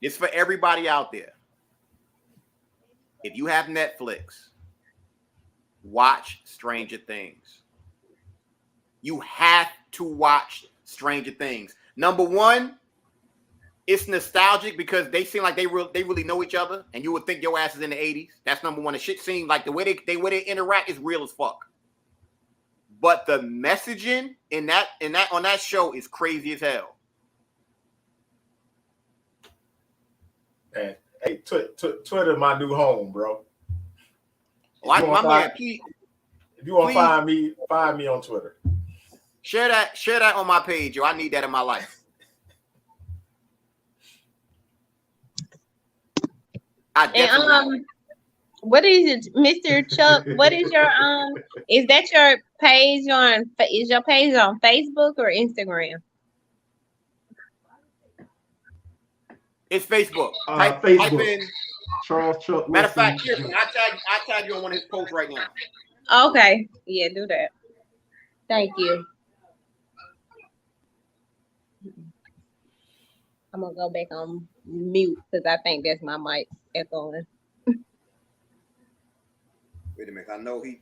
it's for everybody out there. If you have Netflix, watch Stranger Things. You have to watch Stranger Things. Number one, it's nostalgic because they seem like they really know each other, and you would think your ass is in the 80s. That's number one. The shit seems like the way they interact is real as fuck. But the messaging in that on that show is crazy as hell. Man, hey, Twitter, my new home, bro. Like my man, please. If you want to find me on Twitter. Share that on my page, yo. I need that in my life. What is it, Mr. Chuck? What is your is that your page on Facebook or Instagram? It's Facebook. Facebook. Type in Charles Chuck. Matter of fact, Kirsten, I tag you on one of his posts right now. Okay. Yeah, do that. Thank you. I'm gonna go back on mute because I think that's my mic echoing. Wait a minute. I know he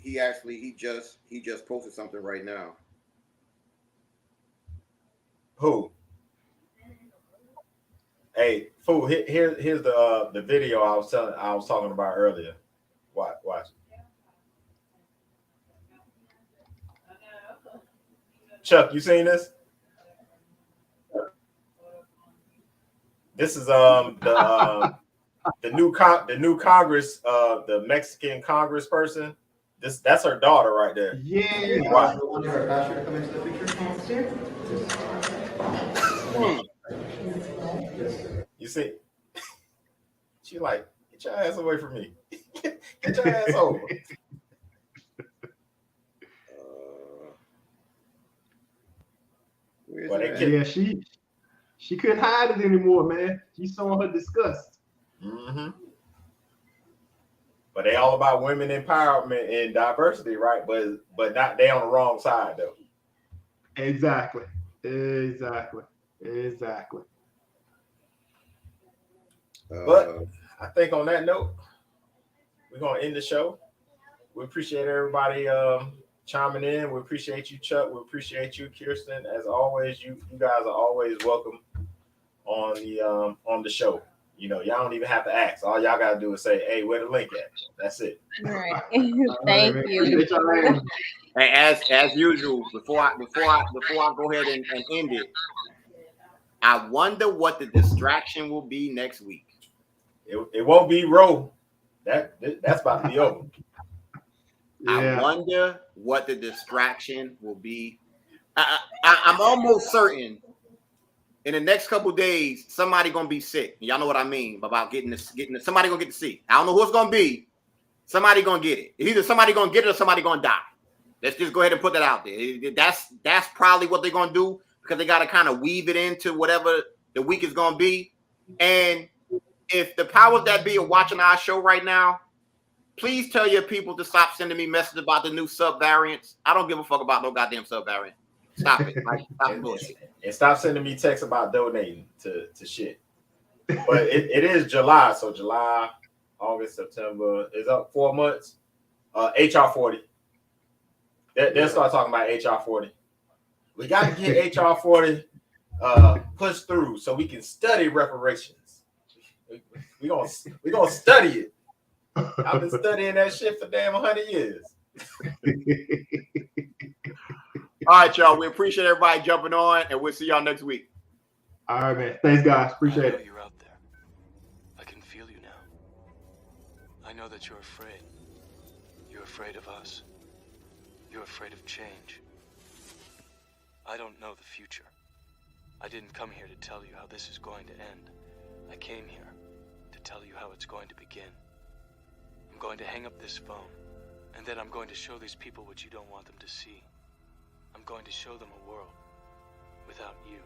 just posted something right now. Who? Hey, fool, here's the video I was talking about earlier. Watch. Chuck, you seen this? This is the new Congress, the Mexican Congress person. That's her daughter right there. Yeah. Wow. You see, she like, get your ass away from me. Get your ass over. Yeah, she couldn't hide it anymore, man. She's showing her disgust. Mm-hmm. But they all about women empowerment and diversity, right? But not they on the wrong side though. Exactly. But I think on that note, we're gonna end the show. We appreciate everybody chiming in. We appreciate you, Chuck. We appreciate you, Kirsten. As always, you guys are always welcome on the show. You know, y'all don't even have to ask. All y'all gotta do is say, "Hey, where the link at?" That's it. All right. Thank you. And as usual, before I go ahead and end it, I wonder what the distraction will be next week. It won't be Roe. That's about to be over. Yeah. I wonder what the distraction will be. I'm almost certain in the next couple days, somebody gonna be sick. Y'all know what I mean about getting somebody gonna get the seat. I don't know who it's gonna be. Somebody gonna get it. Either somebody gonna get it or somebody gonna die. Let's just go ahead and put that out there. That's probably what they're gonna do because they gotta kind of weave it into whatever the week is gonna be. And if the powers that be are watching our show right now, please tell your people to stop sending me messages about the new sub variants. I don't give a fuck about no goddamn sub variant. Stop it. Like, stop the bullshit. And stop sending me texts about donating to shit. But it is July, so July, August, September is up 4 months. HR 40. They'll start talking about HR 40. We got to get HR 40 pushed through so we can study reparations. We gonna study it. I've been studying that shit for damn 100 years. All right, y'all. We appreciate everybody jumping on, and we'll see y'all next week. All right, man. Thanks, guys. Appreciate it. You're out there. I can feel you now. I know that you're afraid. You're afraid of us. You're afraid of change. I don't know the future. I didn't come here to tell you how this is going to end. I came here to tell you how it's going to begin. I'm going to hang up this phone, and then I'm going to show these people what you don't want them to see. I'm going to show them a world without you.